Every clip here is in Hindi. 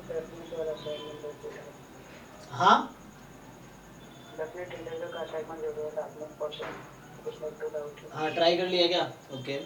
डेफिनेट वाला असाइनमेंट दे दिया। हाँ डेफिनेट इंटरव्यू का असाइनमेंट दे दिया था आपने क्वेश्चन कुछ नहीं टू डाउट। हाँ ट्राई कर लिया क्या? ओके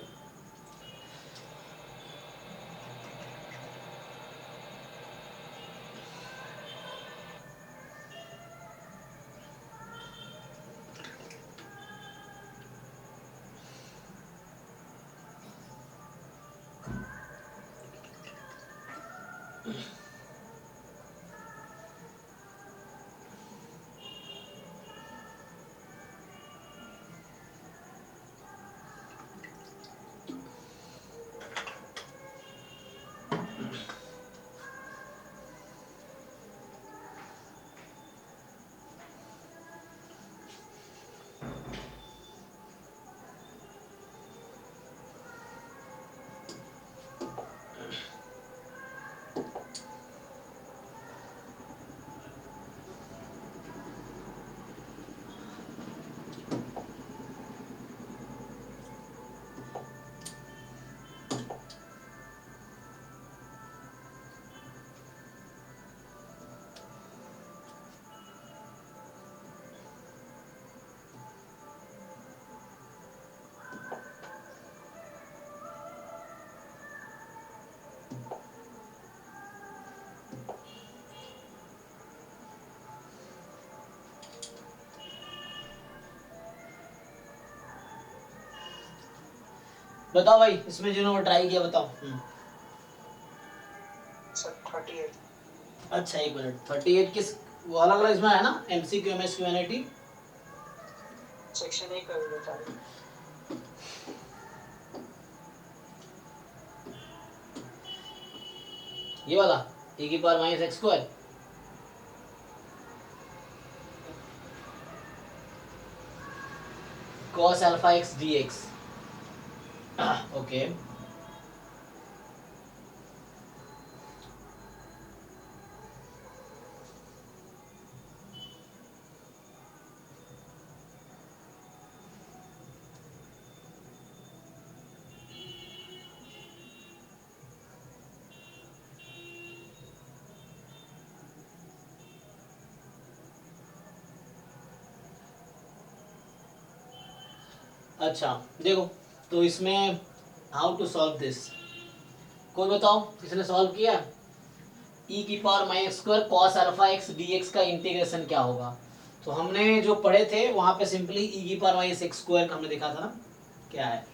बताओ भाई, इसमें जिन्होंने ट्राई किया बताओ। सर 38। अच्छा एक मिनट, 38 किस वो अलग अलग इसमें है ना, MCQ MSQ NIT सेक्शन 1 कर दो सारे। ये वाला e⁻x²। cos alpha x dx। Okay अच्छा देखो, तो इसमें हाउ टू सॉल्व दिस, कोई बताओ किसने सॉल्व किया? e⁻x² cos alpha x dx का इंटीग्रेशन क्या होगा? तो हमने जो पढ़े थे वहां पे सिंपली e⁻x² हमने देखा था ना, क्या है?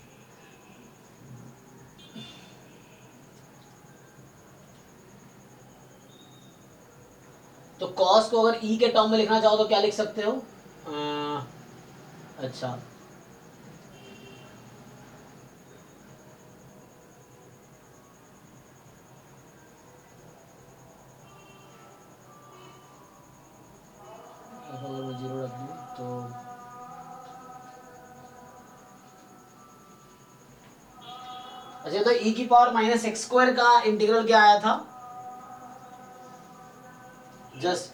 तो cos को अगर e के टर्म में लिखना चाहो तो क्या लिख सकते हो? अच्छा अगर मैं 0 रख दूं तो अच्छा, तो e⁻x² का इंटीग्रल क्या आया था? जस्ट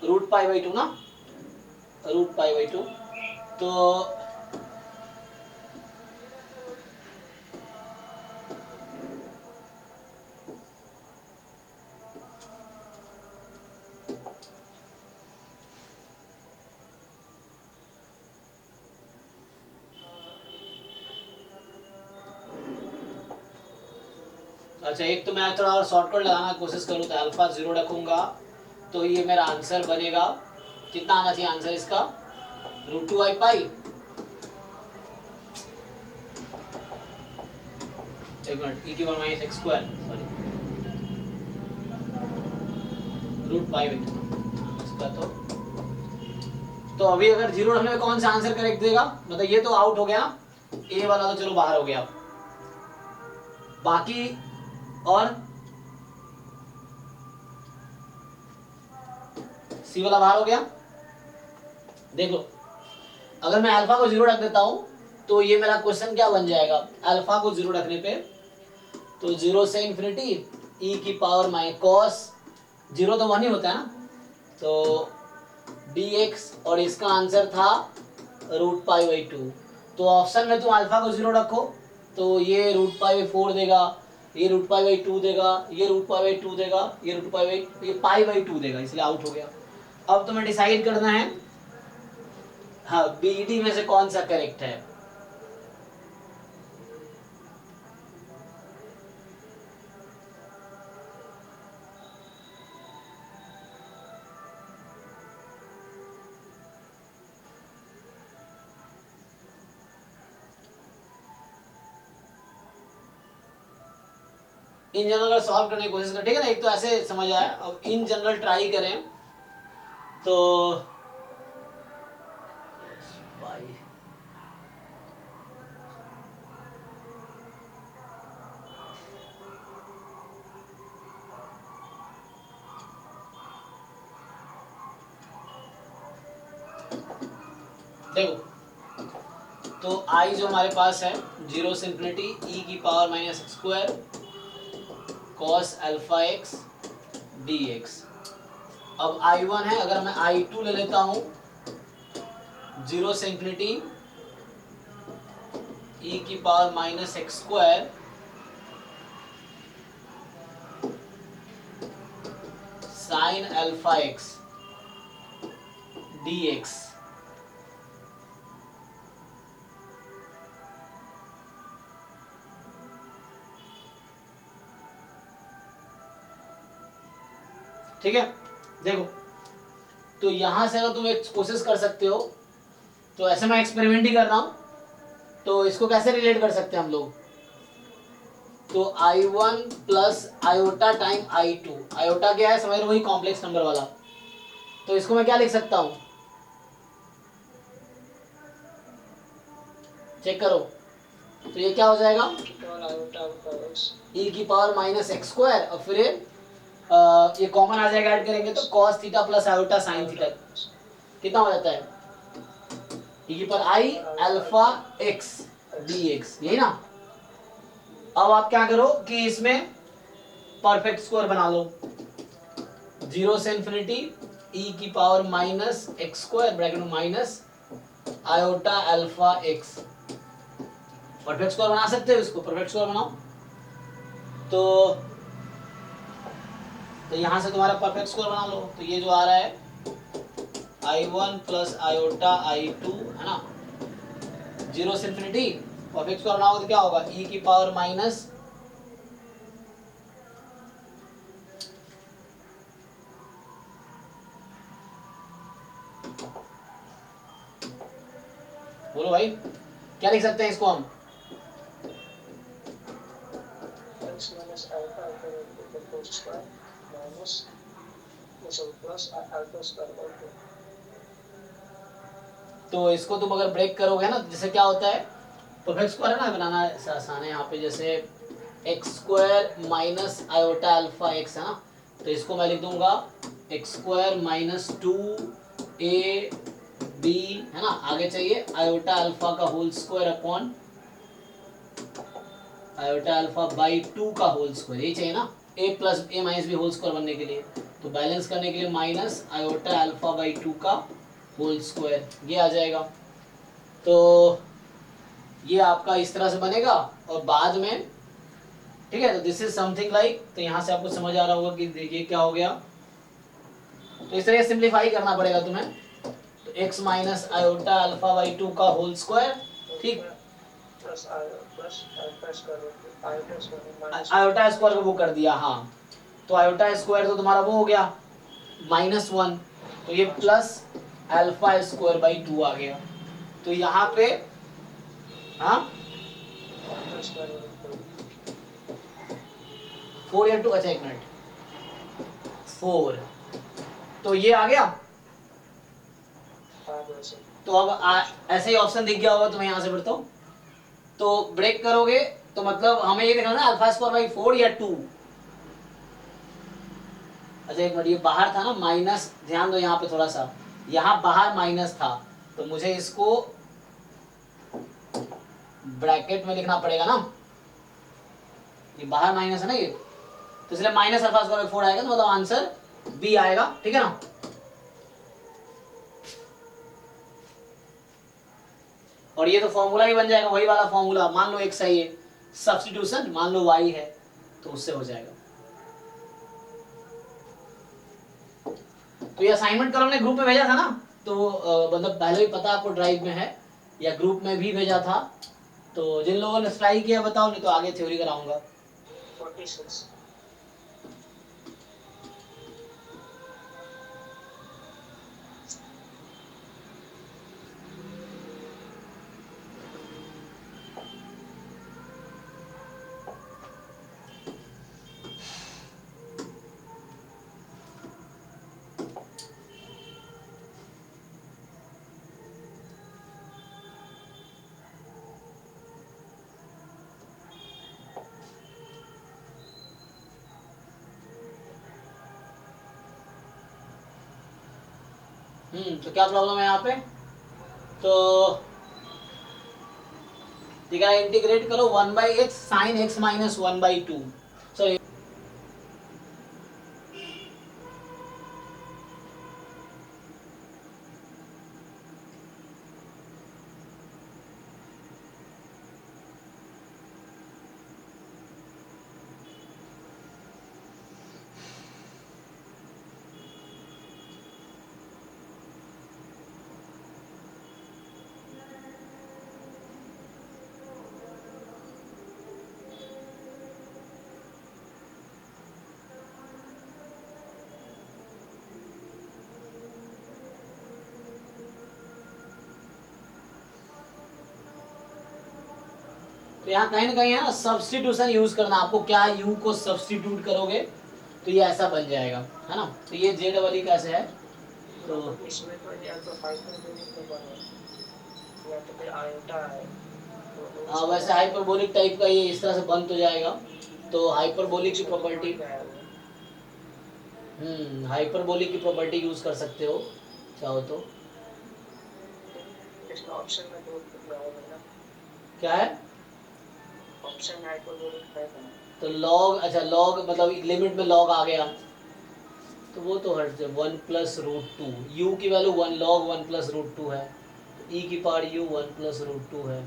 √π/2 ना, √π/2। तो अच्छा, एक तो मैं थोड़ा और शॉर्टकट लगाना कोशिश करूँ तो अल्फा 0 रखूंगा तो ये मेरा आंसर बनेगा, कितना आना चाहिए आंसर इसका? √2i π। एक मिनट, e⁻x², सॉरी, √π/2 इसका। तो अभी अगर 0 रखने में कौन सा आंसर करेक्ट देगा? मतलब ये तो आउट हो गया ना, ए वाला तो चलो बाहर हो गया, बाकी और सी वाला बाहर हो गया। देख लो, अगर मैं अल्फा को 0 रख देता हूं तो ये मेरा क्वेश्चन क्या बन जाएगा? अल्फा को 0 रखने पे तो 0 से इंफिनिटी e⁻cos 0 तो 1 ही होता है ना, तो dx, और इसका आंसर था √π/2। तो ऑप्शन में तुम अल्फा को 0 रखो तो ये √π/4 देगा, ये रूट पाई बाई 2 देगा, ये रूट पाई बाई 2 देगा, ये रूट पाई बाई, ये पाई बाई 2 देगा, इसलिए आउट हो गया। अब तुम्हें डिसाइड करना है हाँ बी डी में से कौन सा करेक्ट है। इन जनरल अगर सॉल्व करने की कोशिश करें, ठीक है ना, एक तो ऐसे समझ आया, अब इन जनरल ट्राई करें तो भाई देखो, तो आई जो हमारे पास है 0 से इंफिनिटी ई की power minus x square cos alpha x D x. अब I1 है, अगर मैं I2 ले लेता हूं 0 से इंफिनिटी ई की power minus x square sine alpha x D x. ठीक है, देखो तो यहां से अगर तुम एक कोशिश कर सकते हो, तो ऐसे मैं एक्सपेरिमेंट ही कर रहा हूं, तो इसको कैसे रिलेट कर सकते हैं हम लोग, तो I1 plus iota time I2, iota क्या है समझ रहे हो, वही कॉम्प्लेक्स नंबर वाला, तो इसको मैं क्या लिख सकता हूं, चेक करो, तो ये क्या हो जाएगा e की पावर माइनस एक्स स्क्वायर और फिर ये कॉमन आ जाएगा, ऐड करेंगे तो cos theta plus iota sine theta, कितना हो जाता है e की power i alpha x dx, यही ना। अब आप क्या करो कि इसमें परफेक्ट स्क्वायर बना लो, 0 से इंफिनिटी e की power minus x square bracket में minus iota alpha x, perfect square बना सकते हो, इसको परफेक्ट स्क्वायर बनाओ, तो यहां से तुम्हारा परफेक्ट स्क्वायर बना लो, तो ये जो आ रहा है I1 प्लस आयोटा I2 है ना, 0 से इंफिनिटी परफेक्ट स्क्वायर बनाओगे तो क्या होगा e की पावर माइनस बोलो भाई क्या लिख सकते हैं इसको हम, तो इसको तुम अगर ब्रेक करोगे ना, जैसे क्या होता है परफेक्ट स्क्वायर है ना, बनाना आसान है यहाँ पे, जैसे x square minus iota alpha x है ना, तो इसको मैं लिख दूंगा x square minus 2a b है ना, आगे चाहिए आयोटा अल्फा का whole square upon iota alpha by 2 का होल स्क्वायर, यही चाहिए ना, a plus a minus b whole square बनने के लिए, तो बैलेंस करने के लिए माइनस आयोटा अल्फा बाई 2 का होल स्क्वायर, ये आ जाएगा। तो ये आपका इस तरह से बनेगा, और बाद में ठीक है, तो दिस इज समथिंग लाइक, तो यहां से आपको समझ आ रहा होगा कि देखिए क्या हो गया, तो इस तरह सिंप्लीफाई करना पड़ेगा तुम्हें, तो x minus iota alpha by 2 का होल स्क्वायर, ठीक, आयोटा स्क्वायर को वो कर दिया, हाँ, तो आयोटा स्क्वायर तो तुम्हारा वो हो गया -1, तो ये प्लस अल्फा स्क्वायर बाई 2 आ गया, तो यहाँ पे हाँ 4 या 2, अच्छा एक मिनट 4, तो ये आ गया, तो अब ऐसे ही ऑप्शन दिख गया होगा तुम्हें यहाँ से, बढ़ता हूँ तो ब्रेक करोगे तो मतलब हमें ये देखना ना अल्फा स्क्वायर बाई 4 या 2, अच्छा एक मिनट, ये बाहर था ना माइनस, ध्यान दो यहाँ पे थोड़ा सा, यहाँ बाहर माइनस था, तो मुझे इसको ब्रैकेट में लिखना पड़ेगा ना, ये बाहर माइनस है ना ये, तो इसलिए माइनस अल्फा स्क्वायर बाई 4 आएगा, तो मतलब आंसर बी आएगा, ठीक है ना। और ये तो फॉर्मूला ही बन जाएगा, वही वाला फॉर्मूला, मान लो x है, ये सब्स्टिट्यूशन मान लो y है, तो उससे हो जाएगा। तो ये असाइनमेंट कल हमने ग्रुप में भेजा था ना, तो मतलब पहले भी पता आपको ड्राइव में है या ग्रुप में भी भेजा था। तो जिन लोगों ने ट्राई किया बताओ, नहीं तो आगे थ्योरी कराऊंगा। 46। तो क्या प्रॉब्लम है यहाँ पे? तो ठीक है, इंटीग्रेट करो 1/x sign x minus 1/2। Sorry, तो यहाँ कहीं ना कहीं है ना सब्स्टिट्यूशन यूज करना आपको। क्या u को सब्स्टिट्यूट करोगे तो ये ऐसा बन जाएगा, है ना। तो ये z वाली कैसे है? तो इसमें तो या तो हाइपरबोलिक तो बने या तो फिर आयोटा है, तो वैसे हाइपरबोलिक टाइप का ये इस तरह से बन तो जाएगा। तो हाइपरबोलिक की प्रॉपर्टी, हाइपरबोलिक की प्रॉपर्टी यूज कर सकते हो चाहो तो। इसका ऑप्शन में तो दिया होगा ना, क्या है? ऑप्शन हाइपरबोलिक है ना। तो लॉग, अच्छा लॉग मतलब लिमिट में लॉग आ गया तो वो तो हट जाए 1+√2। u की वैल्यू 1 log 1+√2 है, तो e की पावर u 1+√2 है।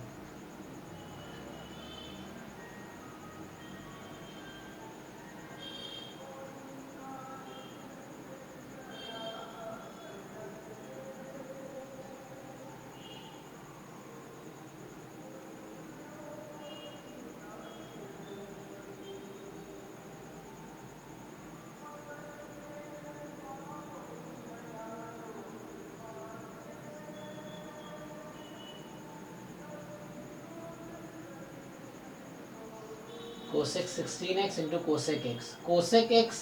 Cosec 16x into cosec x। Cosec x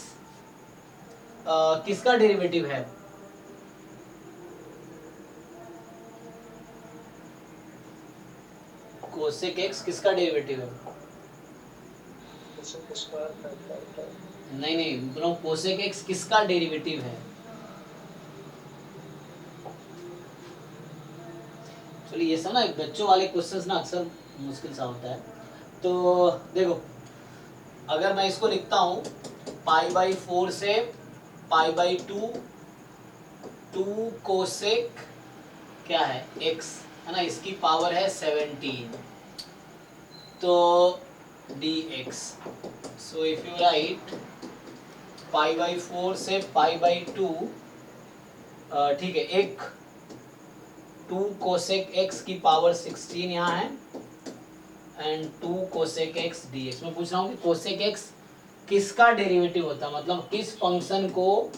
किसका डेरिवेटिव है? कोसेक x किसका डेरिवेटिव है? कोसेक स्क्वायर का नहीं नहीं ब्रो, कोसेक x किसका डेरिवेटिव है? चलिए ये सब ना बच्चों वाले क्वेश्चंस ना अक्सर मुश्किल सा होता है। तो देखो, अगर मैं इसको लिखता हूँ π/4 से π/2 2 कोसेक क्या है x, है ना, इसकी पावर है 17 तो dx। So if you write π/4 से π/2, ठीक है, एक 2 कोसेक x की पावर 16 यहाँ है एंड 2 कोसेक x dx। मैं पूछ रहा हूँ कि कोसेक x किसका डेरिवेटिव होता है, मतलब किस फंक्शन को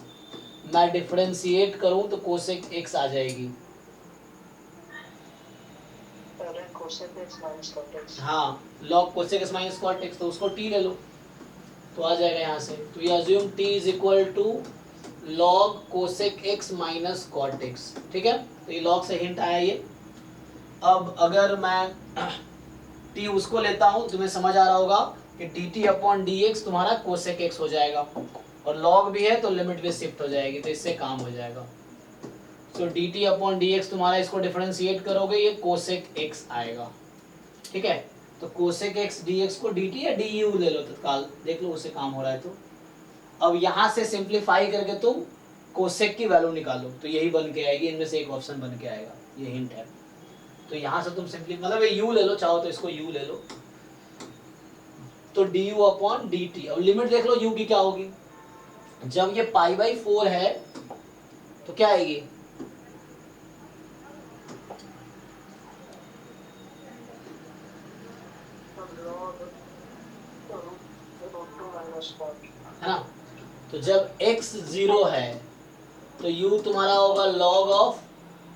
मैं डिफरेंशिएट करूं तो कोसेक x आ जाएगी। Cosec x minus cot x. हाँ, log cosec x minus cot x, तो उसको t ले लो तो आ जाएगा यहाँ से। तो ये assume t is equal to log cosec x minus cot x, ठीक है। तो ये log से हिंट आया ये। अब अगर मैं t उसको लेता हूँ, तुम्हें समझ आ रहा होगा कि dt/dx तुम्हारा कोसेक x हो जाएगा, और log भी है तो लिमिट भी शिफ्ट हो जाएगी, तो इससे काम हो जाएगा। तो dt/dx तुम्हारा, इसको डिफरेंशिएट करोगे ये कोसेक x आएगा, ठीक है। तो कोसेक x dx को dt या du ले लो तत्काल, देख लो उससे काम हो रहा है तो। अब यहाँ से सिंप्लीफाई करके तुम कोसेक की वैल्यू निकालो तो यही बन के आएगी, इनमें से एक ऑप्शन बन के आएगा, ये हिंट है। तो यहाँ से तुम सिंपली मतलब ये u ले लो, चाहो तो इसको u ले लो, तो du अपॉन dt। अब लिमिट देख लो u की क्या होगी, जब ये π/4 है तो क्या आएगी, है ना। तो जब x 0 है तो u तुम्हारा होगा log of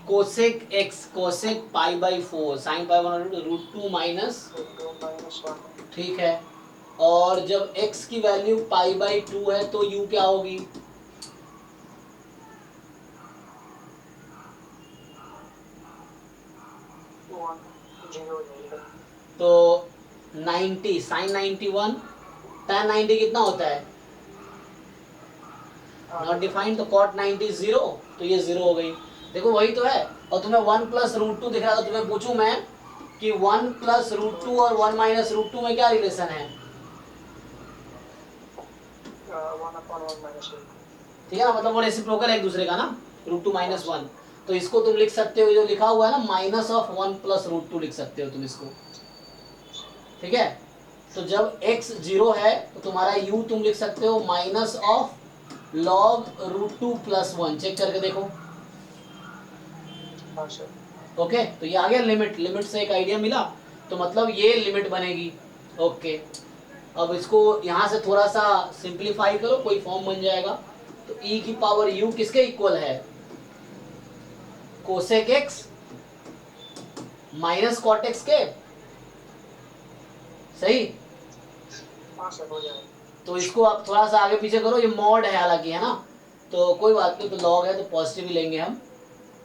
cosec x, cosec π/4 sin π/1 √2 minus, ठीक है। और जब x की वैल्यू π/2 है तो u क्या होगी, तो 90 sin 91 tan 90 कितना होता है, नॉट डिफाइंड, तो cot 90 0, तो ये 0 हो गई। देखो वही तो है। और तुम्हें 1 प्लस √2 दिख रहा था, तुम्हें पूछूं मैं कि 1 प्लस √2 और 1 माइनस √2 में क्या रिलेशन है, ठीक है ना, मतलब वो रेसिप्रोकल है एक दूसरे का ना, √2 माइनस 1। तो इसको तुम लिख सकते हो, जो लिखा हुआ है ना माइनस ऑफ 1 प्लस √2 लिख सकते हो तुम इसको, ठीक है। तो जब x 0 है तो तुम्हारा u तुम लिख सकते हो minus of log √2 plus 1, check करके देखो। ओके, तो ये आ गया लिमिट, लिमिट से एक आइडिया मिला, तो मतलब ये लिमिट बनेगी। ओके, अब इसको यहाँ से थोड़ा सा सिंप्लीफाई करो, कोई फॉर्म बन जाएगा। तो e की पावर u किसके इक्वल है, cosec x minus cot x के, सही। तो इसको आप थोड़ा सा आगे पीछे करो, ये मॉड है हालांकि, है ना, तो कोई बात नहीं, तो लॉग है तो पॉजिटिव ही लेंगे हम,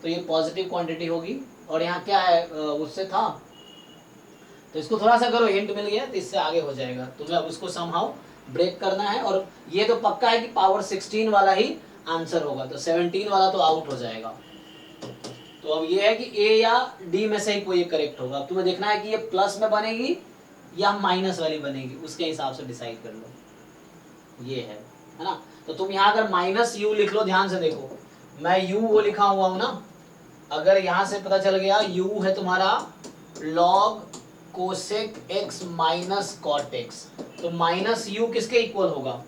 तो ये पॉजिटिव क्वांटिटी होगी। और यहाँ क्या है, उससे था, तो इसको थोड़ा सा करो, हिंट मिल गया, तो इससे आगे हो जाएगा। तुम्हें अब इसको समहाउ ब्रेक करना है, और ये तो पक्का है कि पावर 16 वाला ही आंसर होगा, तो 17 वाला तो आउट हो जाएगा। तो अब ये है कि ए या डी में से ही कोई एक करेक्ट होगा। अब तुम्हें देखना है कि ये प्लस में बनेगी या माइनस वाली बनेगी, उसके हिसाब से डिसाइड कर लो, ये है ना। तो तुम यहाँ अगर माइनस यू लिख लो, ध्यान से देखो, मैं यू वो लिखा हुआ हूं ना, अगर यहाँ से पता चल गया यू है तुम्हारा log cosec x minus cot x, तो माइनस यू किसके इक्वल होगा,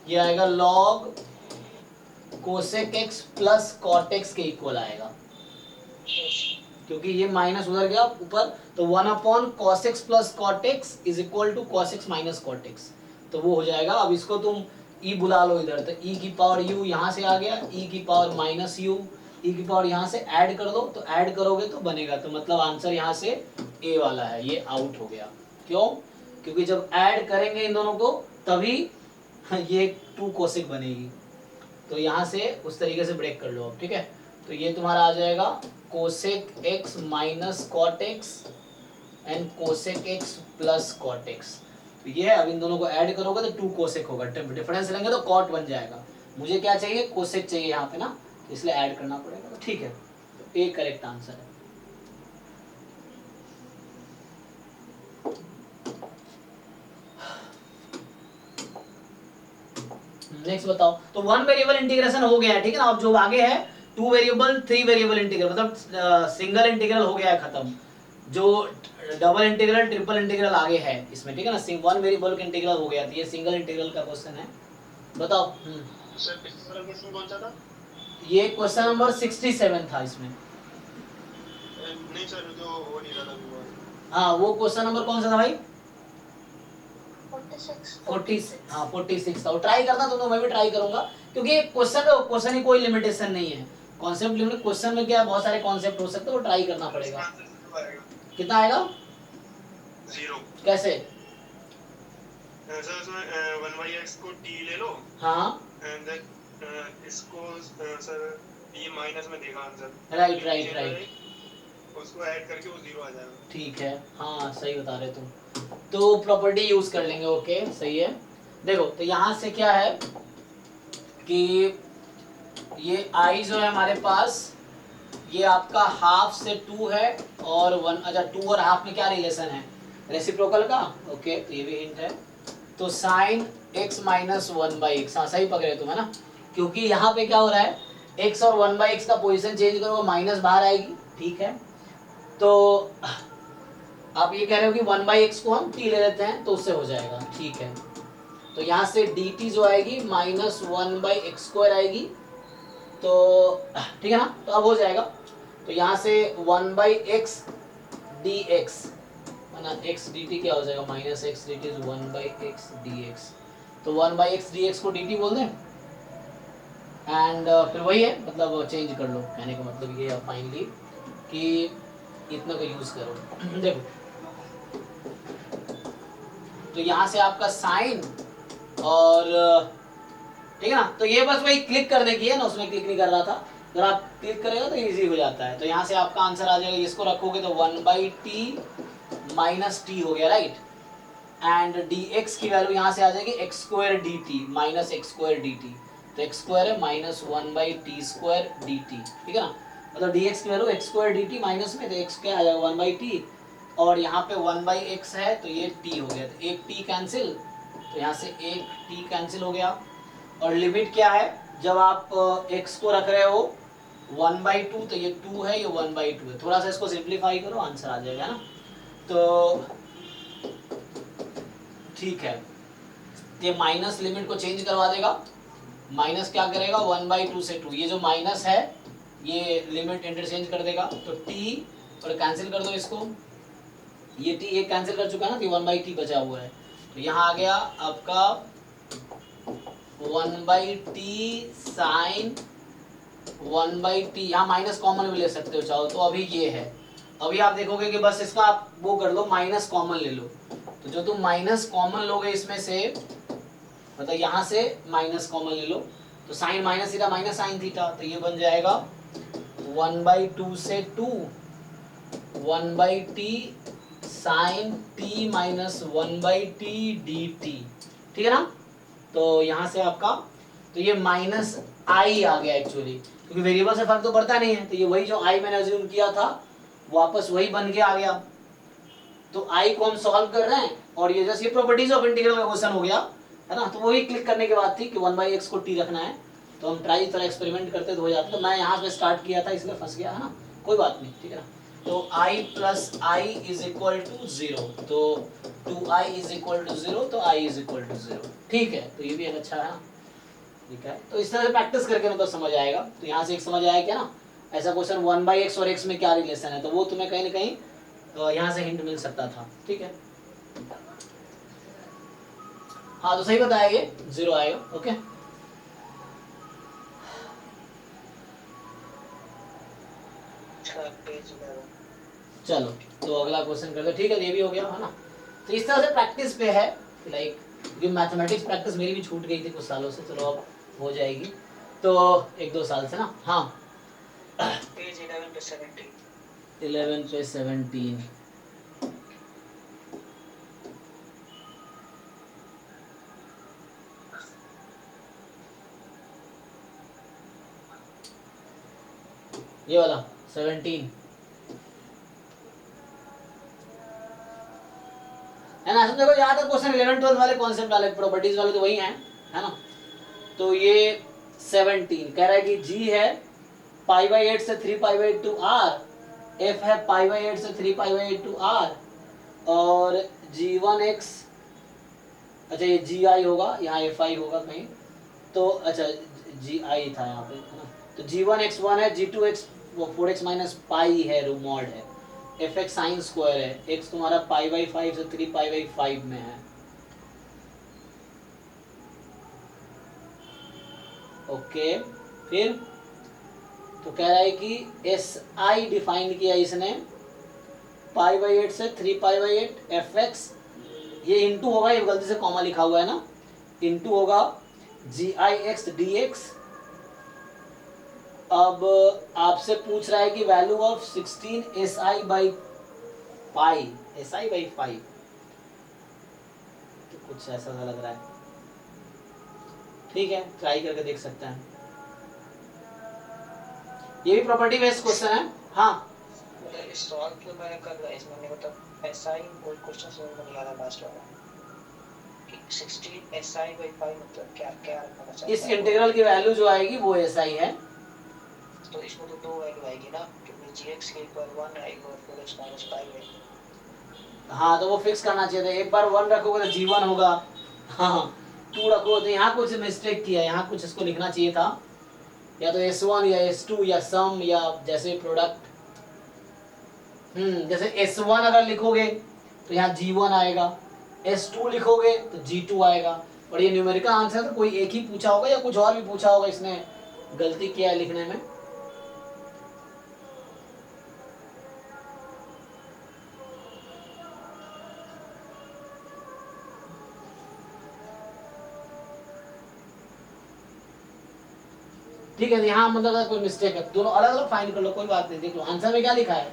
ये आएगा log cosec x plus cot x के इक्वल आएगा, क्योंकि ये माइनस उधर गया ऊपर, तो 1 upon cos x plus cot x is equal to cos x minus cot x, तो वो हो जाएगा। अब इसको तुम e बुला लो इधर, तो e की पावर u यहाँ से आ गया, e की पावर माइनस u, e की पावर यहाँ से ऐड कर दो, तो ऐड करोगे तो बनेगा, तो मतलब आंसर यहाँ से a वाला है, ये आउट हो गया। क्यों, क्योंकि जब ऐड करेंगे इन दोनों को तभी ये 2 कोसेक बनेगी, तो यहाँ से उस तरीके से ब्रेक कर लो अब, ठीक है। तो ये तुम्हारा आ जाएगा cosec x minus cot x and cosec x plus cot x, तो ये अब इन दोनों को ऐड करोगे तो 2 कोसेक होगा, डिफरेंस लेंगे तो कॉट बन जाएगा। मुझे क्या चाहिए, कोसेक चाहिए यहाँ पे ना, इसलिए ऐड करना पड़ेगा, तो ठीक है, तो ए करेक्ट आंसर है। नेक्स्ट बताओ, तो 1 वेरिएबल इंटीग्रेशन हो गया है, ठीक है ना। अब जो आगे है 2 वेरिएबल 3 वेरिएबल इंटीग्रल, मतलब सिंगल इंटीग्रल हो गया है खत्म, जो डबल इंटीग्रल ट्रिपल इंटीग्रल आगे है इसमें, ठीक है ना। 1 वेरिएबल का इंटीग्रल हो गया, तो ये सिंगल इंटीग्रल का क्वेश्चन है, बताओ। सर पिछला क्वेश्चन कौन सा था, ये क्वेश्चन नंबर 67 था इसमें। नहीं सर जो हो नहीं रहा था वो, हाँ वो क्वेश्चन नंबर कौन सा था भाई, 46 हाँ 46 था। ट्राई करना तो मैं भी ट्राई करूंगा, क्योंकि क्वेश्चन ही कोई लिमिटेशन नहीं है, कॉन्सेप्ट लिमिट, क्वेश्चन में क्या बहुत सारे कॉन्सेप्ट हो सकते हैं, वो ट्राई करना पड़ेगा। कितना आएगा, 0 कैसे, सर उसमें 1/x को t ले लो, हाँ एंड देन इसको सर ये माइनस में देगा आंसर, राइट राइट राइट, उसको ऐड करके वो 0 आ जाएगा, ठीक है, हाँ सही बता रहे तुम, तो प्रॉपर्टी यूज कर लेंगे, ओके सही है। देखो तो यहाँ से क्या है कि ये i जो है हमारे पास, ये आपका हाफ से 2 है और 1, अच्छा 2 और हाफ में क्या रिलेशन है, रेसिप्रोकल का, ओके तो ये भी हिंट है। तो साइन x माइनस 1/x, हाँ सही पकड़े तुम, है ना, क्योंकि यहाँ पे क्या हो रहा है, x और 1/x का पोजीशन चेंज करोगे माइनस बाहर आएगी, ठीक है। तो आप ये कह रहे हो कि 1/x को हम t ले लेते हैं तो उससे हो जाएगा, ठीक है। तो यहाँ से dt जो आएगी माइनस 1/x² आएगी, तो ठीक है ना, तो अब हो जाएगा। तो यहाँ से 1/x dx ना x dt क्या हो जाएगा, minus x dt is 1/x dx, तो 1/x dx को dt बोल दें एंड फिर वही है, मतलब चेंज कर लो, कहने का मतलब ये है फाइनली कि इतना को यूज करो। देखो तो यहाँ से आपका साइन और ठीक है ना, तो ये बस वही क्लिक करने की है ना, उसमें क्लिक नहीं कर रहा था, अगर आप क्लिक करेगा तो इजी हो जाता है। तो यहाँ से आपका आंसर आ जाएगा, इसको रखोगे तो 1/t माइनस टी हो गया, राइट। एंड dx की वैल्यू यहाँ से आ जाएगी x² dt minus x² dt, तो x² है माइनस 1/t² dt, ठीक है ना। मतलब dx की वैल्यू x² dt माइनस में, तो x क्या आ जाएगा 1/t, और यहाँ पे 1/x है तो ये t हो गया, तो एक t कैंसिल, तो यहाँ से एक t कैंसिल हो गया। और लिमिट क्या है, जब आप x को रख रहे हो 1/2 तो ये 2 है, ये 1/2 है, थोड़ा सा इसको सिंप्लीफाई करो आंसर आ जाएगा ना। तो ठीक है, ये माइनस लिमिट को चेंज करवा देगा, माइनस क्या करेगा 1/2 से 2, ये जो माइनस है ये लिमिट इंटरचेंज कर देगा, तो t और कैंसिल कर दो इसको, ये t एक कैंसिल कर चुका है ना, तो 1/t बचा हुआ है, तो यहाँ आ गया आपका 1/t साइन 1/t, यहाँ माइनस कॉमन भी ले सकते हो चाहो तो, अभी ये है। अभी आप देखोगे कि बस इसका आप वो कर लो, माइनस कॉमन ले लो, तो जो तुम माइनस कॉमन लोगे इसमें से, मतलब यहाँ से माइनस कॉमन ले लो, तो sine minus theta minus sine theta, तो ये बन जाएगा 1/2 से 2 1/t sign t minus 1/t dt, ठीक है ना। तो यहाँ से आपका, तो ये माइनस आई आ गया एक्चुअली, क्योंकि वेरिएबल से फर्क तो पड़ता नहीं है, तो ये वही जो आई मैंने अज्यूम किया था वापस वही बन के आ गया। तो आई को हम सॉल्व कर रहे हैं, और ये जैसे ये प्रॉपर्टीज ऑफ इंटीग्रल का क्वेश्चन हो गया है ना, तो वही क्लिक करने के बाद थी कि 1/x को t रखना है, तो हम ट्राई तरह एक्सपेरिमेंट करते तो हो जाता। तो मैं यहाँ से स्टार्ट किया था इसलिए फंस गया है ना, कोई बात नहीं, ठीक है ना। तो i plus i is equal to 0, तो 2i इज इक्वल टू 0, तो i इज इक्वल टू 0, ठीक है। तो ये भी एक अच्छा है ना, ठीक है। तो इस तरह से प्रैक्टिस करके मतलब समझ आएगा। तो यहाँ से एक समझ आया क्या ना, ऐसा क्वेश्चन 1/x और x में क्या रिलेशन है, तो वो तुम्हें कहीं ना कहीं यहाँ से हिंट मिल सकता था, ठीक है। हाँ तो सही बताया, ये 0 आएगा, ओके। चलो तो अगला क्वेश्चन करते, ठीक है, ये भी हो गया है ना। तो इस तरह से प्रैक्टिस पे है, लाइक ये मैथमेटिक्स प्रैक्टिस मेरी भी छूट गई थी कुछ सालों से, चलो अब हो जाएगी, तो 1-2 साल से ना। हाँ पेज 11 पे 17। 11 पे 17, ये वाला 17 है ना। देखो यहाँ तक क्वेश्चन 11-12 वाले कॉन्सेप्ट वाले प्रॉपर्टीज वाले तो वही हैं, है ना। तो ये 17 कह रहा है कि g है π/8 से 3π/8 to r, f है π/8 से 3π/8 to r, और g1x, अच्छा ये gi होगा, यहाँ fi होगा कहीं, तो अच्छा gi था यहाँ पे, है ना। तो g1x 1 है, g2x 4x माइनस पाई है, रू मॉड है, fx साइन स्क्वायर है, x तुम्हारा π/5 से 3π/5 में है, ओके। फिर तो कह रहा है कि si डिफाइन किया इसने π/8 से 3π/8, fx ये इंटू होगा, ये गलती से कॉमा लिखा हुआ है ना, इंटू होगा gix dx। अब आपसे पूछ रहा है कि वैल्यू ऑफ 16 si/5, तो कुछ ऐसा सा लग रहा है, ठीक है, ट्राई करके देख सकते हैं। ये भी प्रॉपर्टी बेस्ड क्वेश्चन है। हाँ सॉल्व तो मैंने कर लिया इसमें, मतलब ऐसा ही कोई क्वेश्चन समझ में नहीं आ रहा लास्ट वाला कि 16 si/5 मतलब क्या क्या रखना चाहिए। इस इंटीग्रल की वैल्यू जो आएगी वो si है, तो इसमें तो दो वैल्यू आएगी ना, जो gx के इक्वल 1 आएगा और 4x माइनस 5 है। हाँ, तो वो फिक्स करना चाहिए था। एक बार 1 रखोगे तो g1 होगा। हाँ, 2 रखो तो यहाँ कुछ मिस्टेक किया, यहाँ कुछ इसको लिखना चाहिए था, या तो S1 या S2 या सम या जैसे प्रोडक्ट। जैसे S1 अगर लिखोगे तो यहाँ G1 आएगा, S2 लिखोगे तो G2 आएगा। और ये न्यूमेरिकल आंसर तो कोई एक ही पूछा होगा या कुछ और भी पूछा होगा, इसने गलती किया है लिखने में। ठीक है, यहाँ मतलब अगर कोई मिस्टेक है दोनों अलग अलग फाइंड कर लो, कोई बात नहीं। देख लो आंसर में क्या लिखा है।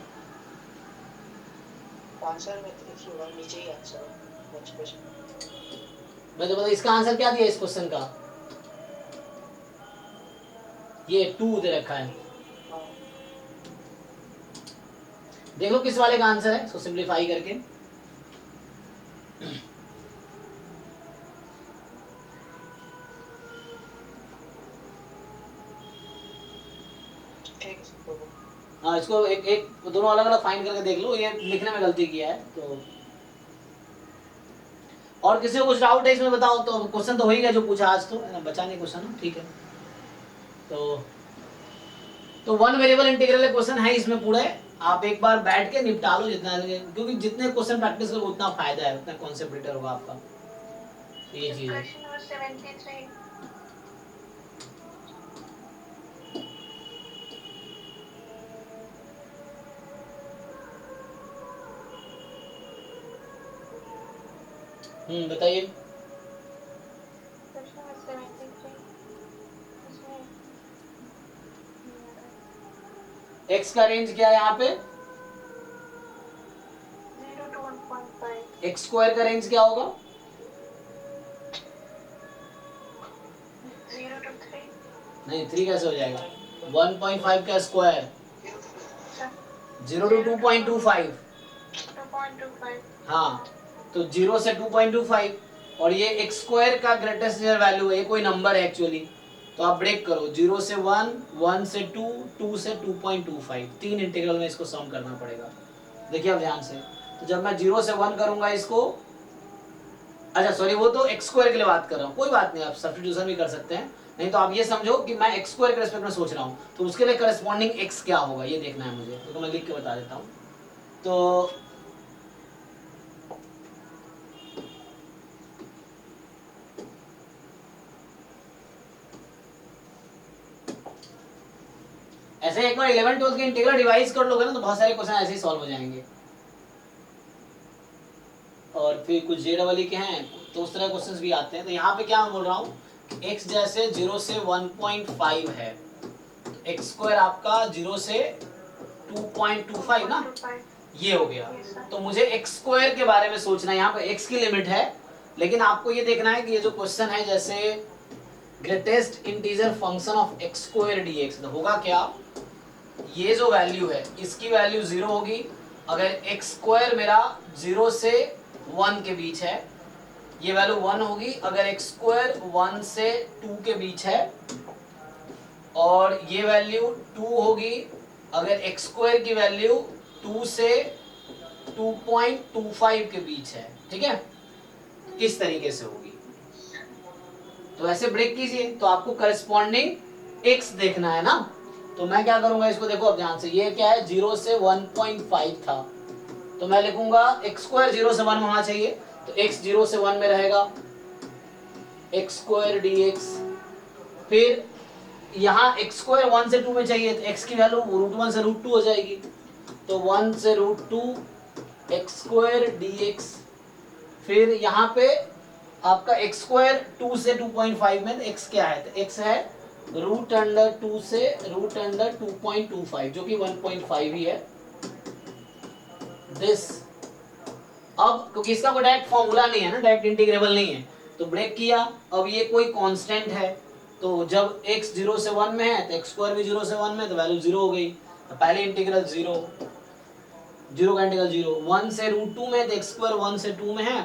आंसर में 3 नीचे ही आंसर है नेक्स्ट क्वेश्चन। मैं तो बता इसका आंसर क्या दिया इस क्वेश्चन का, ये 2 दे रखा है। हाँ देख लो किस वाले का आंसर है, इसको सिंप्लीफाई करके। हाँ, इसको एक एक दोनों अलग अलग फाइंड करके देख लो, ये लिखने में गलती किया है तो। और किसी को कुछ डाउट है इसमें बताओ। तो क्वेश्चन तो हो ही गया जो पूछा आज, तो बचा नहीं क्वेश्चन। ठीक है, तो 1 वेरिएबल इंटीग्रल क्वेश्चन है इसमें पूरे। आप एक बार बैठ के निपटा लो जितना, क्योंकि जितने क्वेश्चन प्रैक्टिस करोगे उतना फायदा है, उतना कॉन्सेप्ट बेटर होगा आपका। तो ये चीज है। बताइए। x का रेंज क्या है यहाँ पे, 0 to 1.5। x स्क्वायर का रेंज क्या होगा, 0 to 3। नहीं 3 कैसे हो जाएगा, 1.5 का स्क्वायर 0 to 2.25। 2.25। हाँ, तो 0 से 2.25, और ये x स्क्वायर का ग्रेटेस्ट वैल्यू है, ये कोई नंबर है एक्चुअली। तो आप ब्रेक करो, 0 से 1, 1 से 2, 2 से 2.25, 3 इंटीग्रल में इसको सम करना पड़ेगा। देखिए आप ध्यान से, तो जब मैं 0 से 1 करूंगा इसको, अच्छा सॉरी वो तो x स्क्वायर के लिए बात कर रहा हूँ, कोई बात नहीं, आप सब्स्टिट्यूशन भी कर सकते हैं। नहीं तो आप ये समझो कि मैं x स्क्वायर के रिस्पेक्ट में सोच रहा हूँ, तो उसके लिए करस्पॉन्डिंग x क्या होगा ये देखना है मुझे, तो मैं लिख के बता देता हूँ। तो ऐसे एक बार 11 12 के इंटीग्रल रिवाइज कर लोगे ना तो बहुत सारे क्वेश्चन ऐसे ही सॉल्व हो जाएंगे। और फिर कुछ JEE के हैं तो उस तरह क्वेश्चंस भी आते हैं। तो यहाँ पे क्या मैं बोल रहा हूँ, x जैसे 0 से 1.5 है, x स्क्वायर आपका 0 से 2.25 ना, ये हो गया। तो मुझे x स्क्वायर के बारे में सोचना है, यहाँ पे x की लिमिट है, लेकिन आपको ये देखना है कि ये जो क्वेश्चन है जैसे greatest integer function of x square dx, तो होगा क्या, ये जो वैल्यू है इसकी वैल्यू 0 होगी अगर x स्क्वायर मेरा 0 से 1 के बीच है, ये वैल्यू 1 होगी अगर x स्क्वायर 1 से 2 के बीच है, और ये वैल्यू 2 होगी अगर x स्क्वायर की वैल्यू 2 से 2.25 के बीच है। ठीक है, इस तरीके से होगी। तो ऐसे ब्रेक कीजिए, तो आपको करस्पॉन्डिंग x देखना है ना। तो मैं क्या करूंगा, इसको देखो अब ध्यान से, ये क्या है 0 से 1.5 था, तो मैं लिखूंगा x स्क्वायर 0 से 1 होना चाहिए, तो x 0 से 1 में रहेगा x स्क्वायर dx। फिर यहाँ x स्क्वायर 1 से 2 में चाहिए, तो x की वैल्यू √1 से √2 हो जाएगी, तो 1 से √2 x स्क्वायर dx। फिर यहाँ पे आपका x स्क्वायर 2 से 2.5 में, तो x क्या है, तो x है √2 से √2.25 जो कि 1.5 ही है दिस। अब क्योंकि इसका कोई डायरेक्ट फॉर्मूला नहीं है ना, डायरेक्ट इंटीग्रेबल नहीं है, तो ब्रेक किया। अब ये कोई कांस्टेंट है, तो जब x 0 से 1 में है तो x स्क्वायर भी 0 से 1 में, तो वैल्यू 0 हो गई। तो पहले इंटीग्रल 0 का इंटीग्रल 0, 1 से √2 में, तो x स्क्वायर 1 से 2 में है,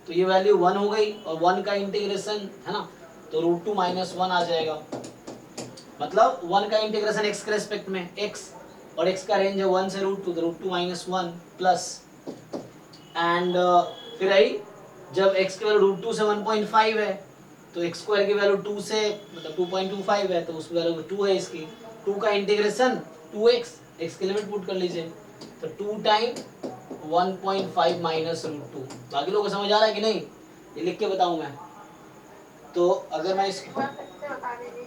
तो ये वैल्यू 1 हो गई, और 1 का इंटीग्रेशन है ना, तो √2 - 1 आ जाएगा, मतलब 1 का इंटीग्रेशन x के रेस्पेक्ट में x, और x का रेंज है 1 से √2, तो √2 - 1 प्लस एंड फिर आई जब x की वैल्यू √2 से 1.5 है तो x स्क्वायर की वैल्यू 2 से मतलब 2.25 है, तो उस वैल्यू 2 है इसकी। 2 का इंटीग्रेशन 2x, x की लिमिट पुट कर लीजिए, तो 2 टाइम 1.5 माइनस √2। बाकी लोगों को समझ आ रहा है कि नहीं, ये लिख के बताऊं मैं? तो अगर मैं इसको, एक बार फिर से बता दीजिए,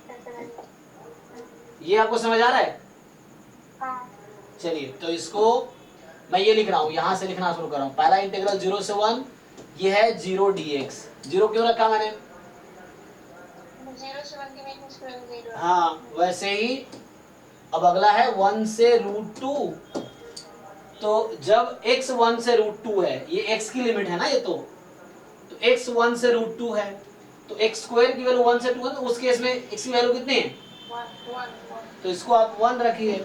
कैसे रहेगा? ये आपको समझ आ रहा है? हाँ। चलिए तो इसको मैं ये लिख रहा हूँ, यहाँ से लिखना शुरू कर रहा हूँ। पहला इंटीग्रल 0 से 1, ये है 0 dx। 0 क्यों रखा मैंने? 0 से 1 के बीच में स्क्वायर 0 है। हाँ वैसे ही अब अगला है 1 से √2। तो जब x 1 से √2 है, ये x की लिमिट है ना ये, तो x 1 से √2 है, तो x स्क्वायर की वैल्यू 1 से 2 है, तो उस केस में x की वैल्यू कितनी है? 1 तो इसको आप 1 रखिए।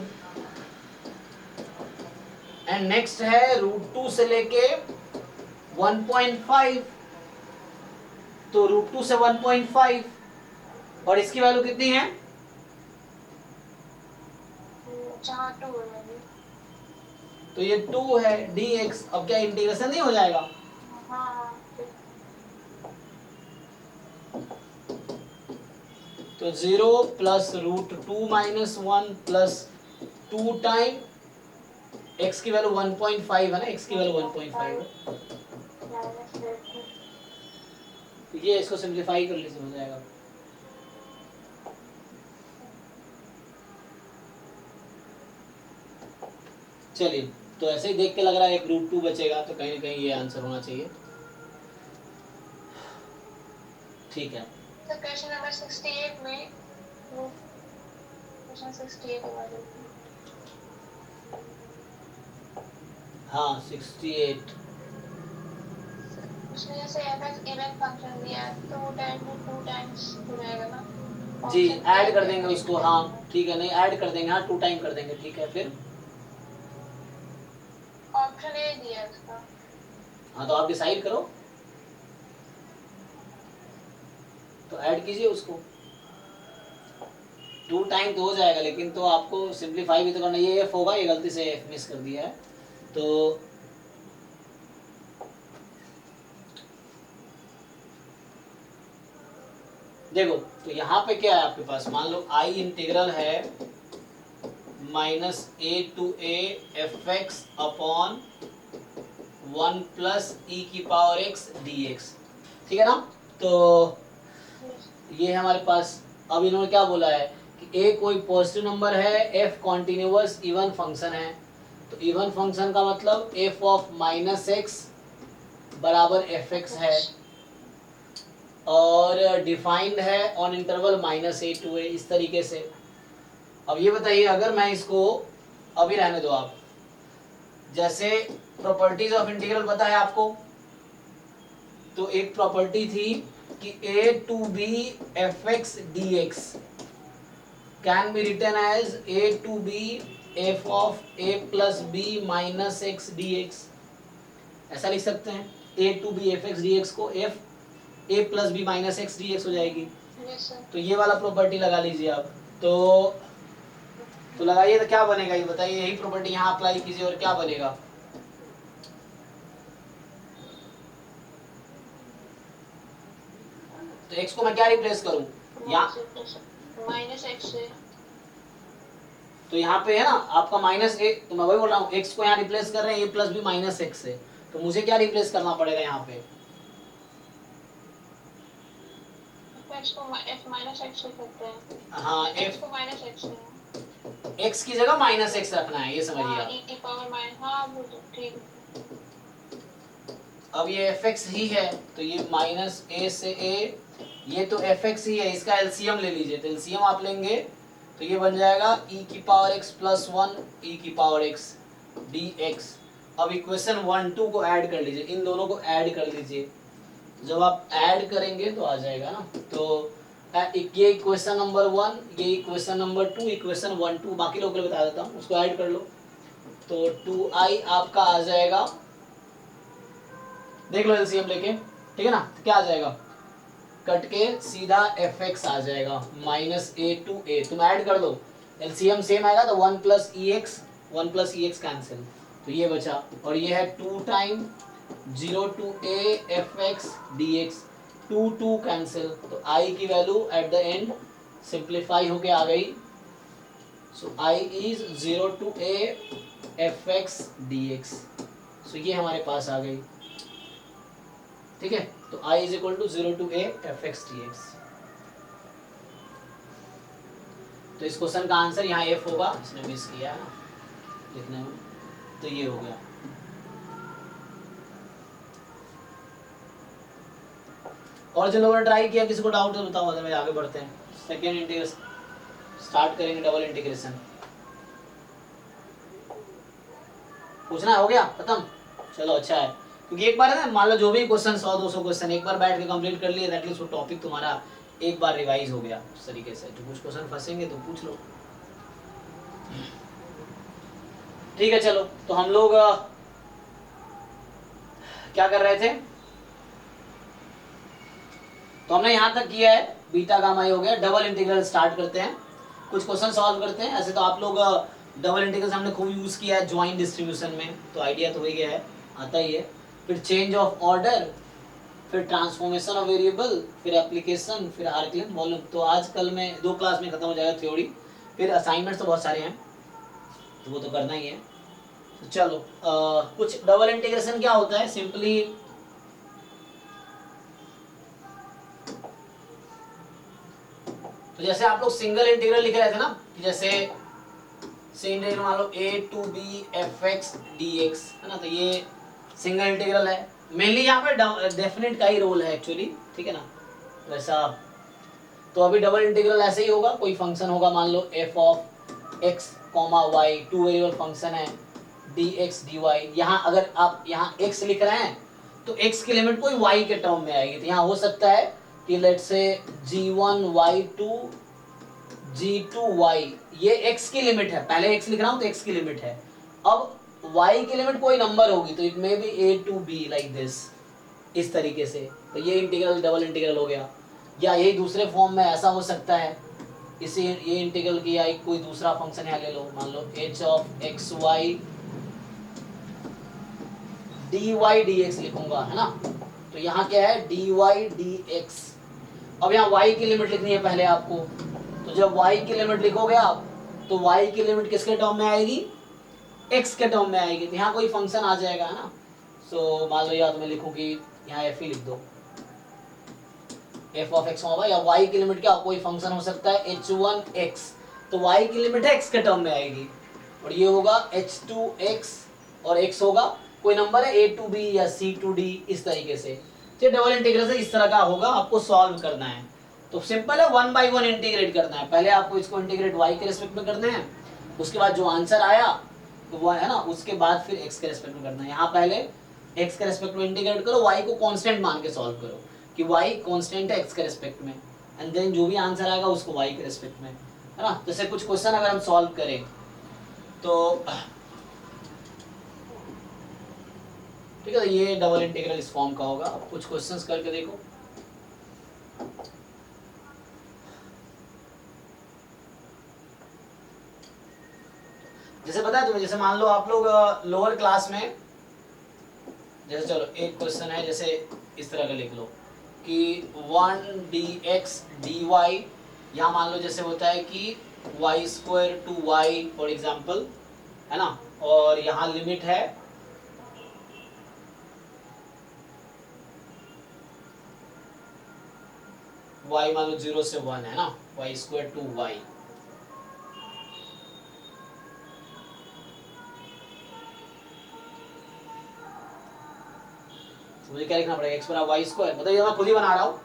एंड नेक्स्ट है √2 से लेके 1.5, तो √2 से 1.5 और इसकी वैल्यू कितनी है? जहाँ 2 है अभी। तो ये 2 है dx। अब क्या इंटीग्रेशन नहीं हो जाएगा? हाँ। तो 0 प्लस √2 - 1 प्लस 2 टाइम x की वैल्यू 1.5 है ना, x की वैल्यू 1.5 है, तो ये इसको सिंप्लीफाई कर लीजिए, हो जाएगा। चलिए तो ऐसे ही देख के लग रहा है एक √2 बचेगा, तो कहीं ना कहीं ये आंसर होना चाहिए। ठीक है, तो क्वेश्चन नंबर 68 में क्वेश्चन 68 वाले हाँ 68। उसमें जैसे fx इवन फंक्शन दिया है तो वो टाइम 2 टाइम्स हो जाएगा ना। जी Option ऐड A कर में देंगे एक उसको, टाइम हाँ होगा। ठीक है, नहीं ऐड कर देंगे, हाँ 2 टाइम कर देंगे, ठीक है। फिर ऑप्शन ए दिया है उसका। हाँ तो आप डिसाइड करो, तो ऐड कीजिए उसको। 2 टाइम तो हो जाएगा, लेकिन तो आपको सिंप्लीफाई भी तो करना। ये f होगा, ये गलती से f मिस कर दिया है, तो देखो तो यहाँ पे क्या है आपके पास, मान लो I इंटीग्रल है -a to a fx upon 1 plus e की पावर x dx, ठीक है ना। तो ये है हमारे पास। अब इन्होंने क्या बोला है कि a कोई पॉजिटिव नंबर है, f कॉन्टिन्यूअस इवन फंक्शन है। तो इवन फंक्शन का मतलब f ऑफ -x बराबर fx है, और डिफाइंड है on interval -a to a, इस तरीके से। अब ये बताइए, अगर मैं इसको अभी रहने दो आप, जैसे प्रॉपर्टीज ऑफ इंटीग्रल पता है आपको, तो एक प्रॉपर्टी थी कि a to b fx dx can be written as a to b f of a plus b minus x dx। ऐसा लिख सकते हैं, a to b fx dx को f a plus b minus x dx हो जाएगी। Yes sir. तो ये वाला प्रॉपर्टी लगा लीजिए आप। तो लगाइए, तो क्या बनेगा ये बताइए, यही प्रॉपर्टी यहाँ अप्लाई कीजिए और क्या बनेगा? तो x को मैं क्या रिप्लेस करूं यहाँ, -x से। तो यहाँ पे है ना आपका -a, तो मैं वही बोल रहा हूँ, x को यहाँ रिप्लेस कर रहे हैं a plus b minus x से, तो मुझे क्या रिप्लेस करना पड़ेगा यहाँ पे? x को -x से करते हैं। हाँ x को -x से। x की जगह -x रखना है, ये समझिए हाँ आप। e की पावर माइनस, हाँ वो तो ठीक है। अब ये fx ही है, तो ये -a से a, ये तो fx ही है, इसका एलसीएम ले लीजिए। तो एलसीएम आप लेंगे तो ये बन जाएगा e की पावर x प्लस 1 e की पावर x dx। अब इक्वेशन 1 2 को ऐड कर लीजिए, इन दोनों को ऐड कर लीजिए। जब आप ऐड करेंगे तो आ जाएगा ना। तो ये इक्वेशन नंबर 1, ये इक्वेशन नंबर 2, इक्वेशन 1 2, बाकी लोगों को बता देता हूँ, उसको ऐड कर लो। तो 2i आपका आ जाएगा, देख लो एलसीएम लेके, ठीक है ना। तो क्या आ जाएगा, कट के सीधा fx आ जाएगा -a to a। तुम ऐड कर दो, एलसीएम सेम आएगा तो 1 प्लस ई एक्स कैंसिल, तो ये बचा। और ये है 2 time 0 to a fx dx, 2 cancel, तो i की value at the end simplify होके आ गई। So i is 0 to a fx dx, so ये हमारे पास आ गई, ठीक है। तो i is equal to 0 to a fx dx। तो इस क्वेश्चन का आंसर यहाँ f होगा, इसने मिस किया है लिखने में, तो ये हो गया। और जिन लोगों ने ट्राई किया, किसी को डाउट है बताओ, अगर आगे बढ़ते हैं। सेकेंड इंटीग्रेशन स्टार्ट करेंगे, डबल इंटीग्रेशन। पूछना हो गया खत्म, चलो अच्छा है, क्योंकि एक बार है ना, मान लो जो भी क्वेश्चन 100-200 क्वेश्चन एक बार बैठ के कंप्लीट कर लिए, एटलीस्ट वो टॉपिक तुम्हारा एक बार रिवाइज हो गया उस तरीके से। जो कुछ क्वेश्चन फंसेंगे तो पूछ लो, ठीक है। चलो तो हम लोग क्या कर रहे थे, तो हमने यहां तक किया है, बीटा गामा हो गया। डबल इंटीग्रल स्टार्ट करते हैं, कुछ क्वेश्चन सॉल्व करते हैं। ऐसे तो आप लोग डबल इंटीग्रल हमने खूब यूज किया है ज्वाइंट डिस्ट्रीब्यूशन में, तो आइडिया तो हो गया है, आता ही है। फिर चेंज ऑफ ऑर्डर, फिर ट्रांसफॉर्मेशन ऑफ वेरिएबल, फिर एप्लीकेशन, फिर आर्कलिन वॉल्यूम। तो आजकल में 2 क्लास में खत्म हो जाएगा थ्योरी, फिर असाइनमेंट्स तो बहुत सारे हैं, तो वो तो करना ही है। तो चलो कुछ डबल इंटीग्रेशन क्या होता है, सिंपली तो जैसे आप लोग सिंगल इंटीग्रल लिख रहे थे ना, कि जैसे इंटीग्रल मान लो a to b fx dx है ना, तो ये सिंगल इंटीग्रल है। मेनली यहाँ पे डेफिनेट का ही रोल है एक्चुअली, ठीक है ना। वैसा तो अभी डबल इंटीग्रल ऐसे ही होगा, कोई फंक्शन होगा, मान लो f of x, y, 2 variable function है dx dy। यहाँ अगर आप यहाँ x लिख रहे हैं तो x की लिमिट कोई y के टर्म में आएगी, तो यहाँ हो सकता है कि let's say g1 y2 g2 y, ये x की लिमिट है, पहले x लिख रहा हूँ तो x की लिमिट है। अब y की लिमिट कोई नंबर होगी, तो it may be a to b like this, इस तरीके से। तो ये इंटीग्रल डबल इंटीग्रल हो गया। या यही दूसरे फॉर्म में ऐसा हो सकता है, इसे ये इंटीग्रल किया एक कोई दूसरा फंक्शन यहाँ ले लो, मान लो h of x y dy dx लिखूंगा, है ना। तो यहाँ क्या है dy dx। अब यहाँ y की लिमिट लिखनी है पहले आपको, तो जब y की लिमिट लिखोगे आप, तो y की लिमिट किसके टर्म में आएगी, x के टर्म में आएगी। तो यहाँ कोई फंक्शन आ जाएगा, है ना। सो मान लो या तो मैं लिखूँ कि यहाँ f ही लिख दो, f of x होगा, या y की लिमिट क्या, कोई फंक्शन हो सकता है h1x, तो y की लिमिट x के टर्म में आएगी, और ये होगा h2x, और x होगा कोई नंबर है a to b या c to d, इस तरीके से। तो डबल इंटीग्रेशन इस तरह का होगा, आपको सॉल्व करना है। तो सिंपल है, 1 by 1 इंटीग्रेट करना है। पहले आपको इसको इंटीग्रेट y के रिस्पेक्ट में करना है, उसके बाद जो आंसर आया तो वो है ना, उसके बाद फिर x के रिस्पेक्ट में करना है। यहाँ पहले x के रिस्पेक्ट में इंटीग्रेट करो, y को कांस्टेंट मान के सॉल्व करो कि y कांस्टेंट है x के रिस्पेक्ट में, एंड देन जो भी आंसर आएगा उसको y के रिस्पेक्ट में, है ना। जैसे कुछ क्वेश्चन अगर हम सॉल्व करें तो ठीक है, ये डबल इंटीग्रल इस फॉर्म का होगा। अब कुछ क्वेश्चंस करके देखो। जैसे पता है तुम्हें, जैसे मान लो आप लोग लोअर क्लास में, जैसे चलो एक क्वेश्चन है, जैसे इस तरह का लिख लो कि 1 dx dy, यहाँ मान लो जैसे होता है कि y² to y for example, है ना, और यहाँ लिमिट है y मान लो 0 से 1, है ना, y² to y। मुझे क्या लिखना पड़ेगा, x बराबर y स्क्वायर, मतलब ये मैं खुद ही बना रहा हूँ।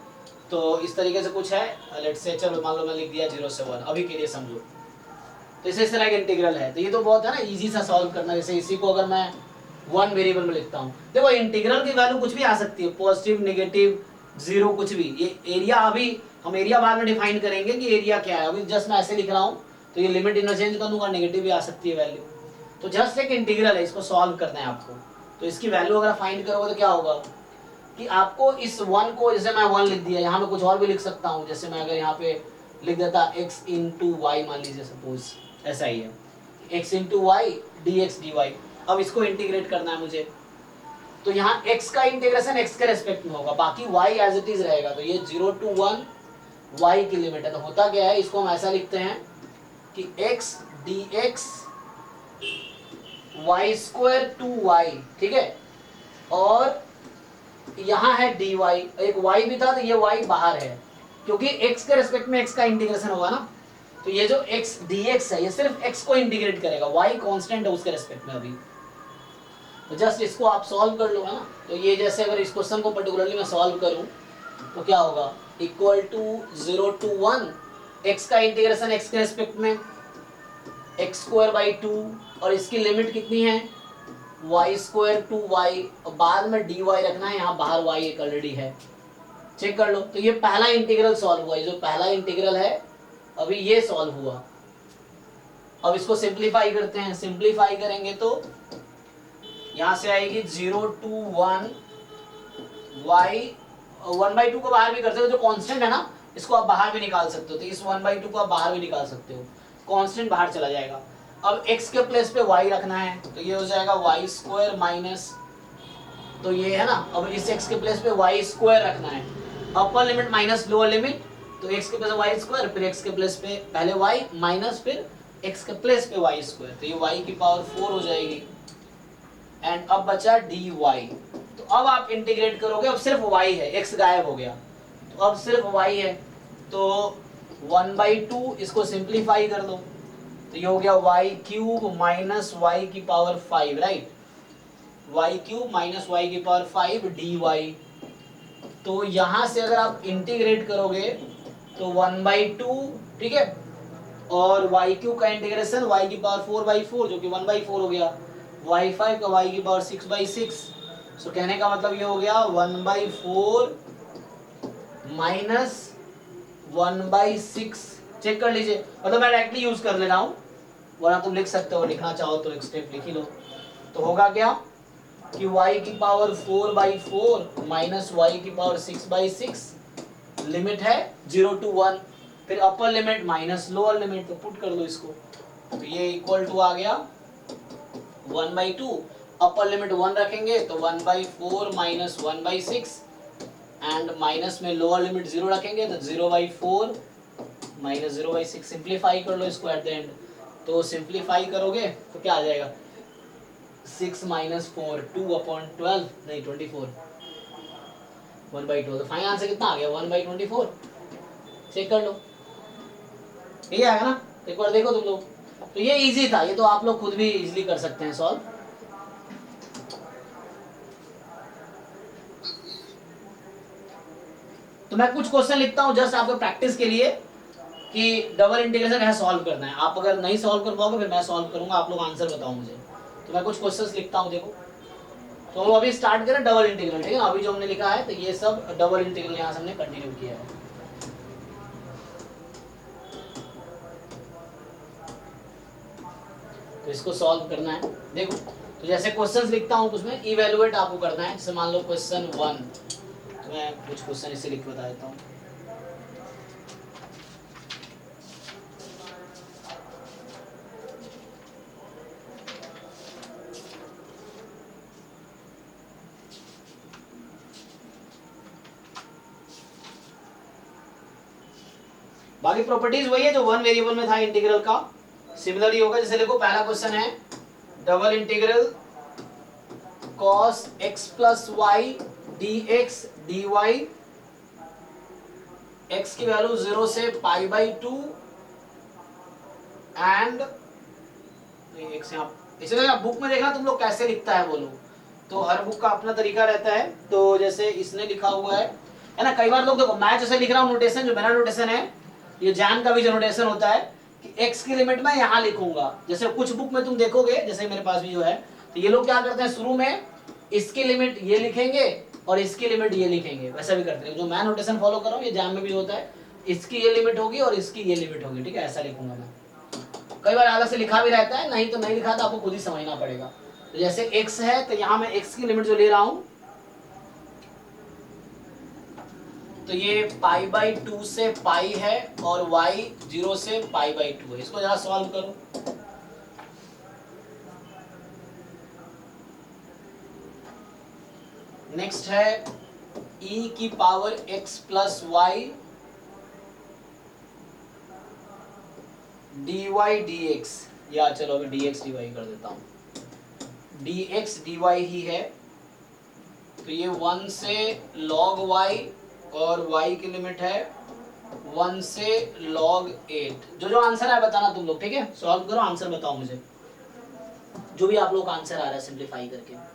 तो इस तरीके से कुछ है, लेट्स से चलो मान लो मैं लिख दिया 0 से 1, अभी के लिए समझो। तो इस तरह का इंटीग्रल है, तो ये तो बहुत है ना इजी सा सॉल्व करना। जैसे इसी को अगर मैं 1 वेरिएबल में लिखता हूँ, देखो इंटीग्रल की वैल्यू कुछ भी आ सकती है, पॉजिटिव, नेगेटिव, 0, कुछ भी। ये एरिया, अभी हम एरिया बाद में डिफाइन करेंगे कि एरिया क्या है, अभी जस्ट मैं ऐसे लिख रहा हूँ, तो ये लिमिट इंटरचेंज कर दूंगा, नेगेटिव भी आ सकती है वैल्यू। तो जस्ट एक इंटीग्रल है, इसको सॉल्व करना है आपको। तो इसकी वैल्यू अगर फाइंड करोगे तो क्या होगा कि आपको इस 1 को, जैसे मैं 1 लिख दिया, यहाँ पे कुछ और भी लिख सकता हूँ। जैसे मैं अगर यहाँ पे लिख देता x इंटू वाई, मान लीजिए सपोज ऐसा ही है, x into y d x d y. अब इसको इंटीग्रेट करना है मुझे, तो यहाँ x का इंटीग्रेशन x के रेस्पेक्ट में होगा, बाकी y एज इट इज रहेगा। तो ये 0 to 1 y की लिमिट है। तो होता क्या है, इसको हम ऐसा लिखते हैं कि x dx y square to y, ठीक है, और यहाँ है dy, एक y भी था तो ये y बाहर है, क्योंकि x के रेस्पेक्ट में x का इंटीग्रेशन होगा ना। तो ये जो x dx है ये सिर्फ x को इंटीग्रेट करेगा, y कांस्टेंट है उसके रेस्पेक्ट में अभी। तो जस्ट इसको आप सॉल्व कर लो, है ना। तो ये जैसे अगर इस क्वेश्चन को पर्टिकुलरली मैं सॉल्व करूं तो क्या होगा, इक्वल टू 0 to 1 x का इंटीग्रेशन x के रेस्पेक्ट में x स्क्वायर बाई 2, और इसकी लिमिट कितनी है y स्क्वायर टू y, और बाद में dy रखना है, यहाँ बाहर y एक ऑलरेडी है, चेक कर लो। तो ये पहला इंटीग्रल सॉल्व हुआ, ये जो पहला इंटीग्रल है अभी ये सॉल्व हुआ। अब इसको सिंप्लीफाई करते हैं, सिंप्लीफाई करेंगे तो यहाँ से आएगी 0 to 1 y, 1/2 को बाहर भी कर सकते हो, जो कांस्टेंट है ना इसको आप बाहर भी निकाल सकते हो, तो इस 1/2 को आप बाहर भी निकाल सकते हो, कांस्टेंट बाहर चला जाएगा। अब x के प्लेस पे y रखना है, तो ये हो जाएगा y स्क्वायर माइनस, तो ये है ना, अब इस x के प्लेस पे y स्क्वायर रखना है, अपर लिमिट माइनस लोअर लिमिट, तो x के प्लेस y स्क्वायर, फिर x के प्लेस पे पहले y माइनस फिर x के प्लेस पे y स्क्वायर, तो ये y की पावर 4 हो जाएगी। एंड अब बचा dy, तो अब आप इंटीग्रेट करोगे, अब सिर्फ y है, x गायब हो गया, तो अब सिर्फ y है, तो 1/2 इसको सिंप्लीफाई कर दो, तो ये हो गया y क्यूब माइनस y की power 5, right, y cube minus y की पावर 5 dy। तो यहाँ से अगर आप इंटीग्रेट करोगे तो 1/2, ठीक है, और y क्यूब का इंटीग्रेशन y की पावर 4/4 जो कि 1/4 हो गया, y5 का y की पावर 6/6। सो कहने का मतलब ये हो गया 1/4 माइनस 1/6, चेक कर लीजिए, मतलब मैं डायरेक्टली यूज कर ले रहा हूँ, वरना तुम लिख सकते हो, लिखना चाहो तो एक स्टेप लिख ही लो। तो होगा क्या कि y की पावर 4/4 माइनस y की पावर 6/6, लिमिट है 0 to 1, फिर अपर लिमिट माइनस लोअर लिमिट, तो पुट कर दो इसको, तो ये इक्वल टू आ गया 1/2, अपर लिमिट 1 रखेंगे तो 1/4 माइनस 1/6, एंड माइनस में लोअर लिमिट 0 रखेंगे तो 0/4 माइनस 0/6। सिंप्लीफाई कर लो इसको एट द एंड, तो सिंप्लीफाई करोगे तो क्या आ जाएगा, 6 माइनस 4 2/12, नहीं 24, 1/2, तो फाइनल आंसर कितना आ गया 1/24, चेक कर लो, ये आएगा ना, एक बार देखो तुम लोग। तो ये इजी था, ये तो आप लोग खुद भी इजीली कर सकते हैं सॉल्व। तो मैं कुछ क्वेश्चन लिखता हूं जस्ट आपको प्रैक्टिस के लिए कि डबल इंटीग्रेशन कैसे सॉल्व करना है। आप अगर नहीं सॉल्व कर पाओगे फिर मैं सॉल्व करूंगा, आप लोग आंसर बताओ मुझे। तो मैं कुछ क्वेश्चंस लिखता हूं, देखो। तो हम अभी स्टार्ट करें डबल इंटीग्रल, ठीक है ना। अभी जो हमने लिखा है तो ये सब डबल इंटीग्रल यहाँ से हमने कंटिन्यू किया है। तो इसको सॉल्व करना है, देखो। तो जैसे क्वेश्चंस लिखता हूँ उसमें इवेलुएट आपको करना है। जैसे मान लो क्वेश्चन 1, तो मैं कुछ क्वेश्चन इसे लिख के बता देता हूँ। बाकी प्रॉपर्टीज वही है जो वन वेरिएबल में था इंटीग्रल का, सिमिलरली होगा। जैसे देखो पहला क्वेश्चन है double integral cos x plus y dx dy, x की वैल्यू 0 से π/2 एंड x यहाँ, इसलिए आप बुक में देखना तुम लोग कैसे लिखता है बोलो। तो हर बुक का अपना तरीका रहता है। तो जैसे इसने लिखा हुआ है ना, कई बार लोग देखो मैं जैसे लिख रहा हूँ नोटेशन, जो मेरा नोटेशन है, ये जैन का भी जो नोटेशन होता है कि x की लिमिट मैं यहाँ लिखूंगा। जैसे कुछ बुक में तुम देखोगे, जैसे मेरे पास भी जो है, तो ये लोग क्या करते हैं शुरू में इसकी लिमिट ये लिखेंगे और इसकी लिमिट ये लिखेंगे, वैसा भी करते हैं। जो मैं नोटेशन फॉलो कर रहा हूँ ये जैन में भी होता है, इसकी ये लिमिट होगी और इसकी ये लिमिट होगी, ठीक है, ऐसा लिखूंगा मैं। कई बार अलग से लिखा भी रहता है, नहीं तो नहीं लिखा तो आपको खुद ही समझना पड़ेगा। तो जैसे x है तो यहाँ मैं x की लिमिट जो ले रहा हूँ तो ये पाई बाई 2 से पाई है और y 0 से पाई बाई 2 है। इसको जरा सॉल्व करो। नेक्स्ट है e की power x plus y dy dx, या चलो मैं dx dy कर देता हूँ, dx dy ही है। तो ये 1 से log y और y की लिमिट है 1 से log 8। जो जो आंसर है बताना तुम लोग, ठीक है? सॉल्व करो, आंसर बताओ मुझे, जो भी आप लोग का आंसर आ रहा है सिंप्लीफाई करके।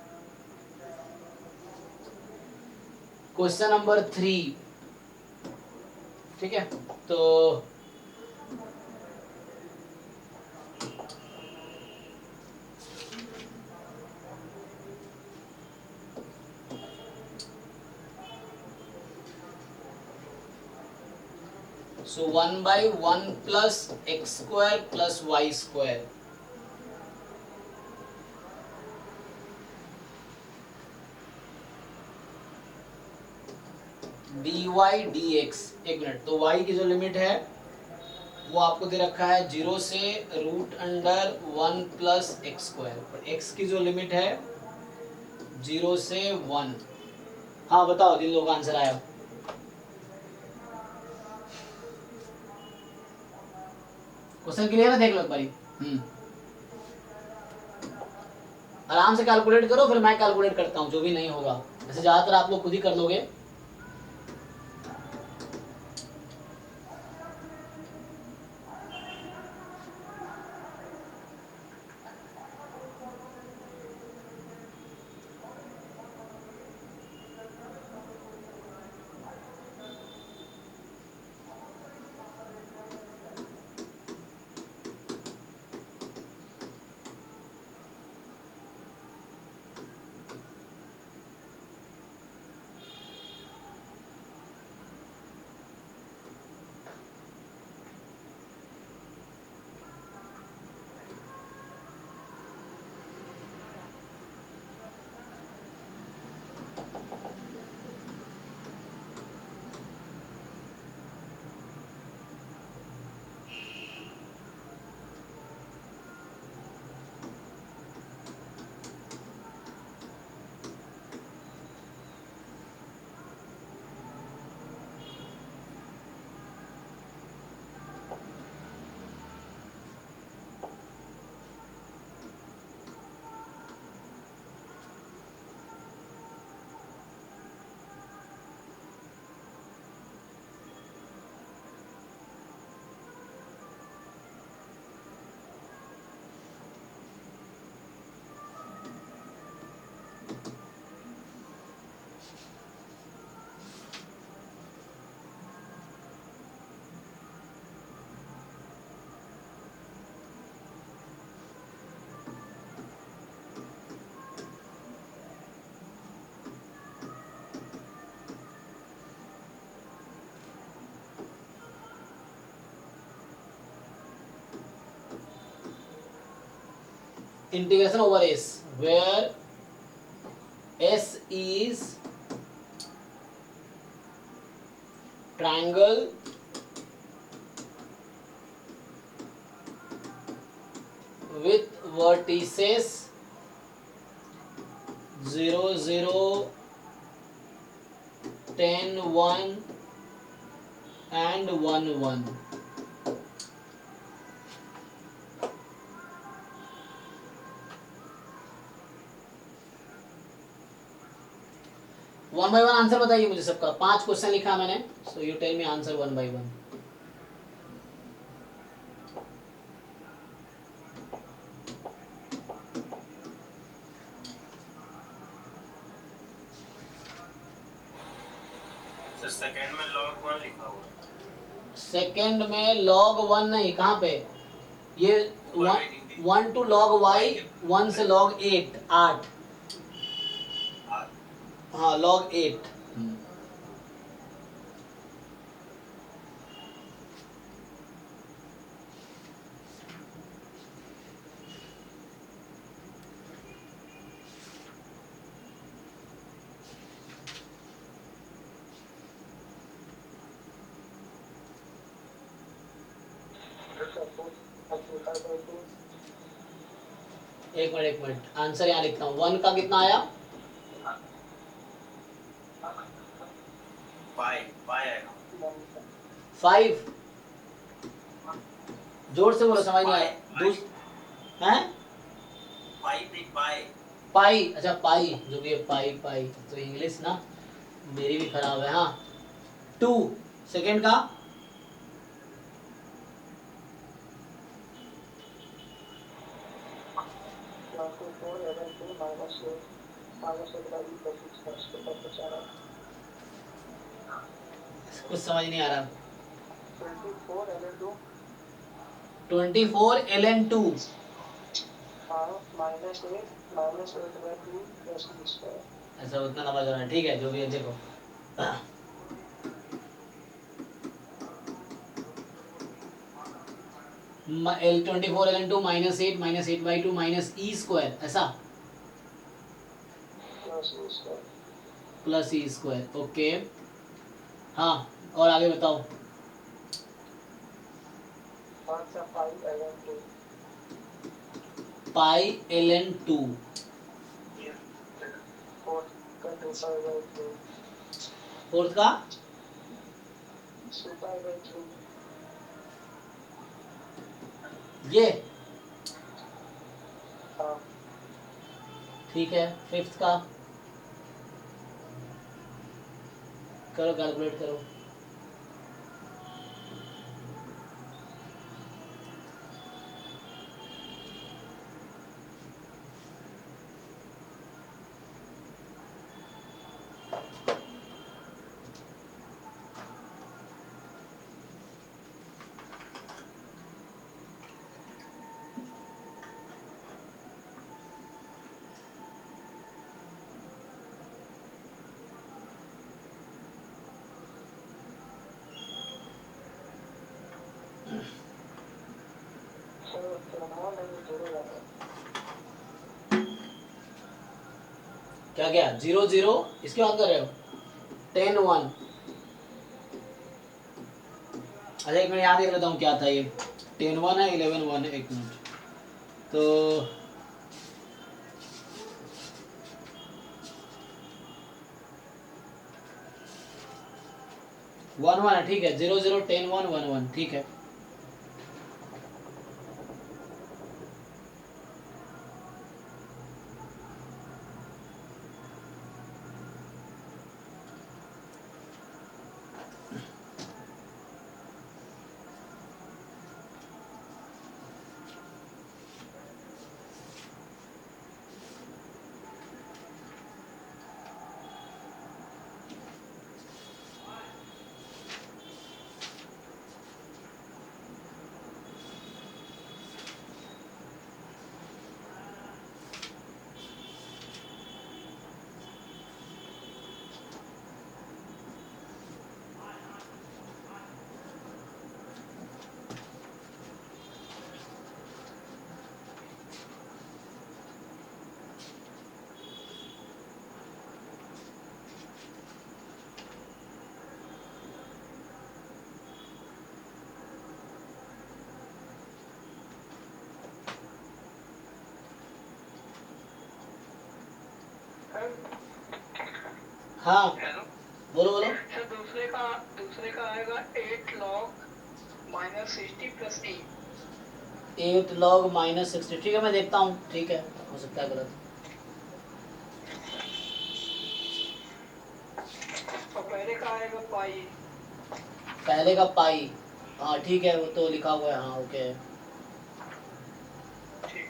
क्वेश्चन नंबर 3, ठीक है? तो so 1/1 plus x square plus y square, dy dx। एक मिनट, तो y की जो लिमिट है वो आपको दे रखा है 0 से root under 1 plus x square, और x की जो लिमिट है 0 से 1। हाँ बताओ जिन लोगों का आंसर आया। क्वेश्चन क्लियर है? देख लो एक बारी। आराम से कैलकुलेट करो, फिर मैं कैलकुलेट करता हूँ जो भी नहीं होगा। वैसे ज्यादातर आप लोग खुद ही कर लोगे। Integration over S, where S is triangle with vertices 0, 0, 10, 1 and 1, 1. One by one answer बताइए मुझे सबका। 5 क्वेश्चन लिखा मैंने, so you tell me answer 1 by 1। Second में log 1 लिखा हुआ। सेकंड में log 1 नहीं, कहाँ पे? ये 1 to log y, 1 से log 8, 8। हाँ log 8। एक मिनट आंसर यहाँ लिखता हूँ। 1 का कितना आया? पाई 5। जोर से बोलो, समझ नहीं आया। हैं? पाई, अच्छा पाई, जो भी है पाई पाई। तो इंग्लिश ना मेरी भी खराब है। हाँ 2 सेकेंड का कुछ समझ नहीं आ रहा। 24 ln 2 ऐसा उतना लंबा चल रहा है। ठीक है, जो भी है देखो। L24 ln 2 -8 minus E square, ऐसा प्लस ई स्क्वायर। ओके हाँ, और आगे बताओ। पाई ln 2 फोर्थ का ये ठीक है। फिफ्थ का करो, कैलकुलेट करो। क्या क्या 0 0 इसके बाद कर रहे हो? 10 1। अच्छा एक मिनट याद देख लेता हूँ क्या था ये। 10 1 है, 11 1 है। एक मिनट तो 1 1 है। ठीक है, 0 0 10 1 1 1। ठीक है। हाँ बोलो बोलो। सर दूसरे का आएगा 8 log -60 + e। 8 log -60। ठीक है, मैं देखता हूँ। ठीक है, हो सकता है गलत। और पहले का आएगा पाई। पहले का पाई, हाँ ठीक है, वो तो लिखा हुआ है। हाँ ओके। ठीक।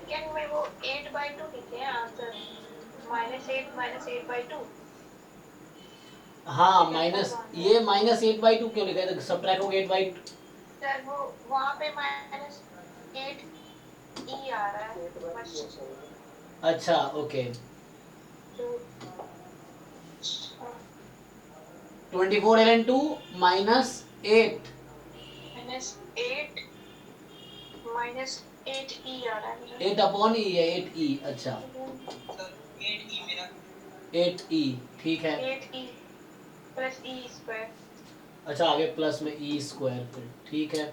सेकेंड में वो 8/2 लिखे हैं आंसर, -8 हाँ माइनस, ये -8/2 क्यों लिखा है? सब्ट्रैक्ट हो 8/2। सर वो वहाँ पे -8 आ रहा है बस। अच्छा ओके, तो 24 ln 2 -8 -8 -8 आ रहा है मुझे। 8/e है, 8e। अच्छा सर 8 मेरा 8e, ठीक है। 8e + e²। अच्छा आगे प्लस में e स्क्वायर, फिर ठीक है।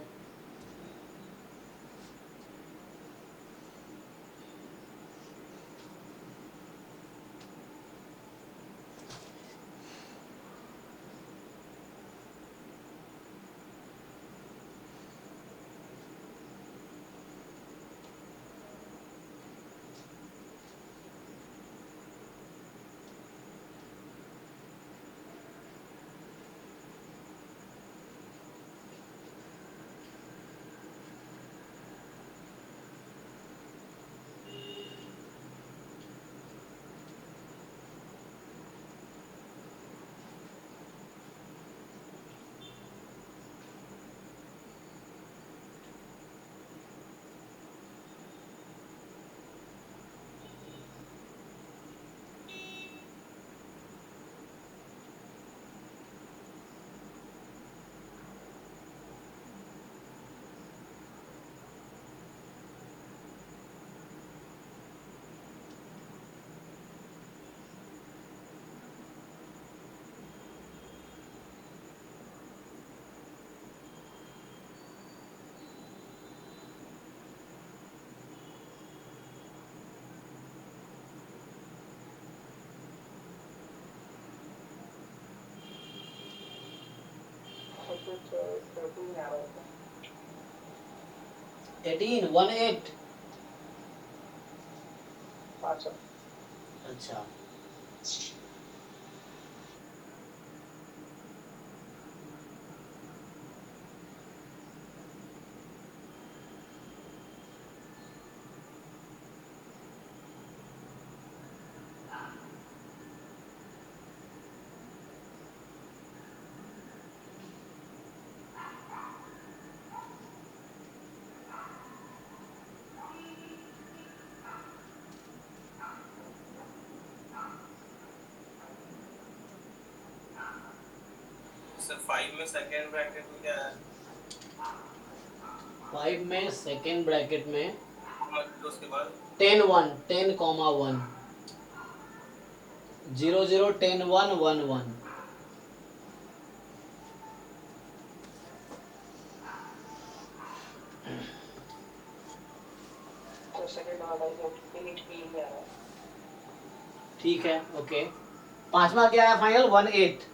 कुछ 13 आ रहा था। 18 18। अच्छा अच्छा सर 5 में सेकेंड ब्रैकेट में क्या है? 5 में सेकेंड ब्रैकेट में मतलब उसके बाद 10 1 10 कॉमा 1 0 0 10 1 1 1। तो सेकंड वाला 8 आ रहा है। ठीक है ओके। पांचवा क्या है फाइनल? 18।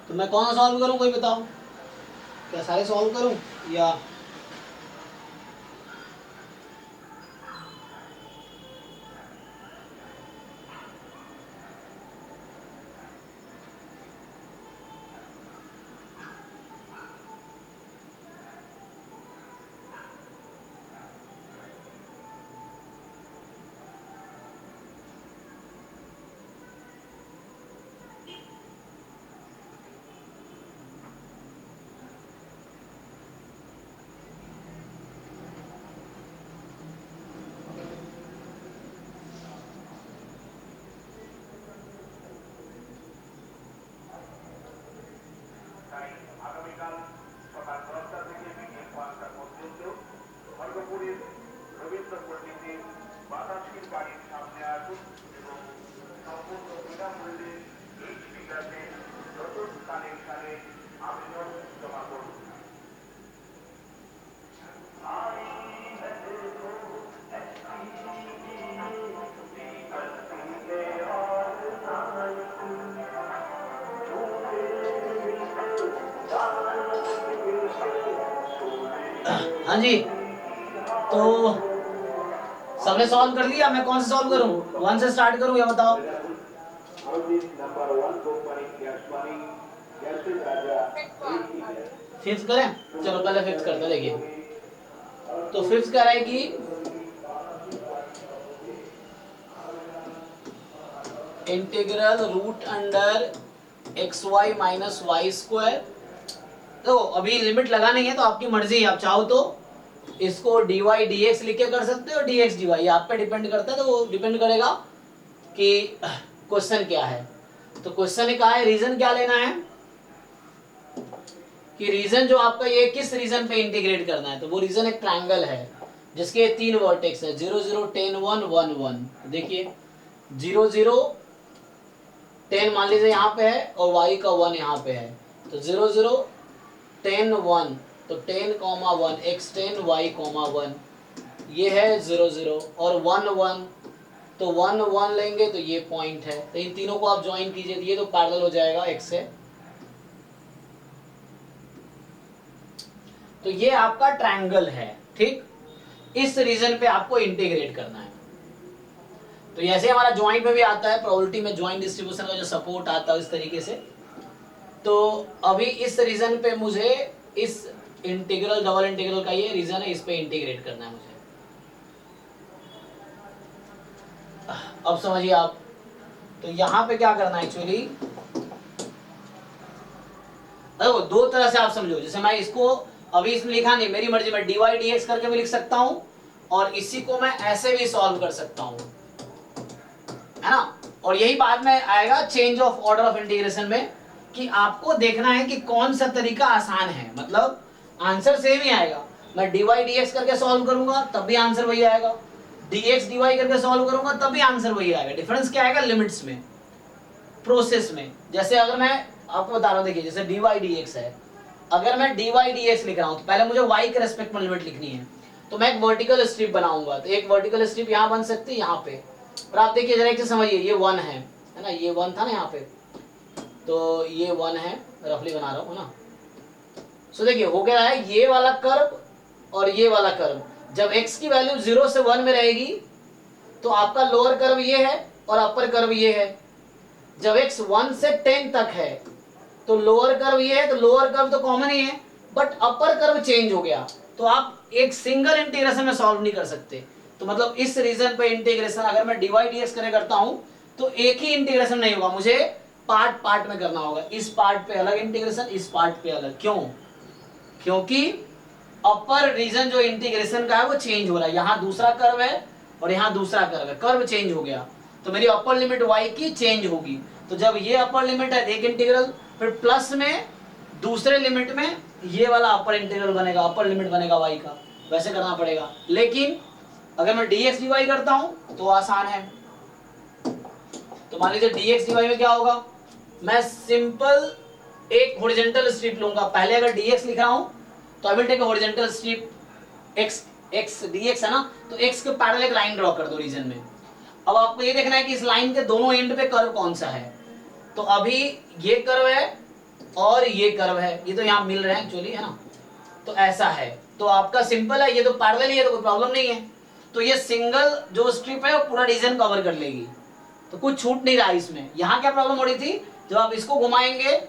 तो मैं कौन सा सॉल्व करूं, कोई बताओ? क्या सारे सॉल्व करूं या हाँ जी, तो सबने सॉल्व कर लिया? मैं कौन सा सॉल्व करूं, 1 से स्टार्ट करूं या बताओ? फिफ्थ करें? चलो पहले फिफ्थ करते हैं। देखिए, तो फिफ्थ कह रहा है कि integral root under x y minus y square. तो अभी लिमिट लगा नहीं है, तो आपकी मर्जी है, आप चाहो तो इसको dy dx लिख के कर सकते हो, dx dy, ये आप पे डिपेंड करता है। तो वो डिपेंड करेगा कि क्वेश्चन क्या है। तो क्वेश्चन ने कहा है रीजन क्या लेना है, कि रीजन जो आपका ये किस रीजन पे इंटीग्रेट करना है। तो वो रीजन एक ट्रायंगल है जिसके 3 वर्टेक्स है, 0 0 10 1 1 1। देखिए 0 0 10 मान लीजिए यहाँ पे है और y का 1 यहाँ पे है, तो 0 0 10 1, तो 10 1 x 10 y 1 ये है 0 0, और 1 1, तो 1 1 लेंगे तो ये पॉइंट है। तो इन तीनों को आप ज्वाइन कीजिए, ये तो पैरेलल हो जाएगा x से। तो ये आपका ट्रायंगल है, ठीक। इस रीजन पे आपको इंटीग्रेट करना है। तो ऐसे हमारा ज्वाइंट में भी आता है, प्रोबेबिलिटी में ज्वाइंट डिस्ट्रीब्यूशन का जो सपोर्ट आता है इस तरीके से। तो अभी इस रीजन पे मुझे इस इंटीग्रल, डबल इंटीग्रल का ये रीजन है, इस पे इंटीग्रेट करना है मुझे। अब समझिए आप, तो यहां पे क्या करना है एक्चुअली, देखो दो तरह से आप समझो। जैसे मैं इसको अभी इसमें लिखा नहीं, मेरी मर्जी, मैं dy dx करके भी लिख सकता हूं और इसी को मैं ऐसे भी सॉल्व कर सकता हूं, है ना। और यही बाद में आएगा change of order of integration में, कि आपको देखना है कि कौन सा तरीका आसान है। मतलब आंसर सेम ही आएगा, मैं dy dx करके सॉल्व करूंगा तब भी आंसर वही आएगा, dx dy करके सॉल्व करूंगा तब भी आंसर वही आएगा। डिफरेंस क्या आएगा, लिमिट्स में, प्रोसेस में। जैसे अगर मैं आपको बता रहा हूं, देखिए जैसे dy dx है, अगर मैं dy dx लिख रहा हूं तो पहले मुझे y के रेस्पेक्ट में लिमिट लिखनी है। तो मैं एक वर्टिकल स्ट्रिप बनाऊंगा, तो एक वर्टिकल स्ट्रिप यहाँ बन सकती है यहाँ पे। और आप देखिए जरा एक से समझिए, ये 1 है ना, ये 1 था ना यहाँ पे, तो ये 1 है, रफली बना रहा हूँ ना। सो देखिए हो क्या है, ये वाला कर्व और ये वाला कर्व, जब x की वैल्यू 0 से 1 में रहेगी तो आपका लोअर कर्व ये है और अपर कर्व ये है। जब x 1 से 10 तक है तो लोअर कर्व ये है, तो लोअर कर्व तो कॉमन ही है, बट अपर कर्व चेंज हो गया। तो आप एक सिंगल इंटीग्रेशन में सॉल्व नहीं कर सकते। तो मतलब इस रीजन पे इंटीग्रेशन अगर मैं dy dx करता हूं तो एक ही इंटीग्रेशन नहीं होगा, मुझे पार्ट पार्ट में करना होगा। इस पार्ट पे अलग इंटीग्रेशन, इस पार्ट पे अलग। क्यों? क्योंकि अपर रीजन जो इंटीग्रेशन का है वो चेंज हो रहा है। यहाँ दूसरा कर्व है और यहाँ दूसरा कर्व है, कर्व चेंज हो गया, तो मेरी अपर लिमिट y की चेंज होगी। तो जब ये अपर लिमिट है एक इंटीग्रल, फिर प्लस में दूसरे लिमिट में ये वाला अपर इंटीग्रल बनेगा, अपर लिमिट बनेगा y का, वैसे करना पड़ेगा। लेकिन अगर मैं dx dy करता हूं तो आसान है। तो मान लीजिए dx dy में क्या होगा, मैं सिंपल एक हॉरिजॉन्टल स्ट्रिप लूंगा। पहले अगर dx लिख रहा हूं तो I will take a horizontal strip, x dx है ना, तो x के पैरेलल एक लाइन ड्रॉ कर दो रीजन में। अब आपको ये देखना है कि इस लाइन के दोनों एंड पे कर्व कौन सा है। तो अभी ये कर्व है और ये कर्व है, ये तो यहाँ मिल रहे हैं एक्चुअली, है ना। तो ऐसा है, तो आपका सिंपल है, ये तो पैरेलल ही है, तो कोई प्रॉब्लम नहीं है। तो ये सिंगल जो स्ट्रिप है वो पूरा रीजन कवर कर लेगी, तो कुछ छूट नहीं रहा इसमें। यहाँ क्या प्रॉब्लम हो रही थी, जब आप इसको घुमाएंगे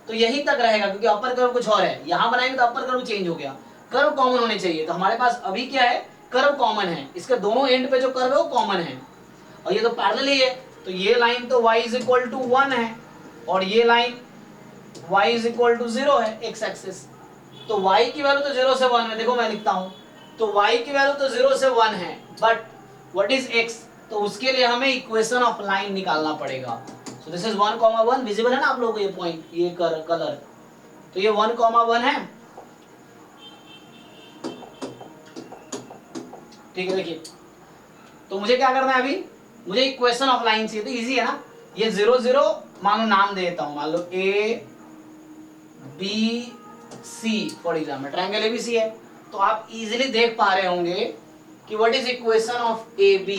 तो यहीं तक रहेगा, क्योंकि अपर कर्व कुछ और है। यहाँ बनाएंगे तो अपर कर्व चेंज हो गया, कर्व कॉमन होने चाहिए। तो हमारे पास अभी क्या है, कर्व कॉमन है, इसके दोनों एंड पे जो कर्व है वो कॉमन है, और ये तो पैरेलल ही है। तो ये लाइन तो y इज इक्वल टू 1 है और ये line y is equal to 0 है, x एक्सिस। तो y की वैल्यू तो 0 से 1 है, देखो मैं लिखता हूं, तो y की वैल्यू तो 0 से 1 है, बट व्हाट इज x, तो उसके लिए हमें इक्वेशन ऑफ लाइन निकालना पड़ेगा। सो दिस इज 1,1, विजिबल है ना आप लोगों को ये पॉइंट, ये कलर, तो ये 1,1 है, ठीक है। देखिए तो मुझे क्या करना है अभी, मुझे इक्वेशन ऑफ लाइन चाहिए। तो इजी है ना, ये 0 0 मान लो नाम दे देता हूं, मान लो A B C for example, triangle ABC है। तो आप इजीली देख पा रहे होंगे कि what is equation of A B.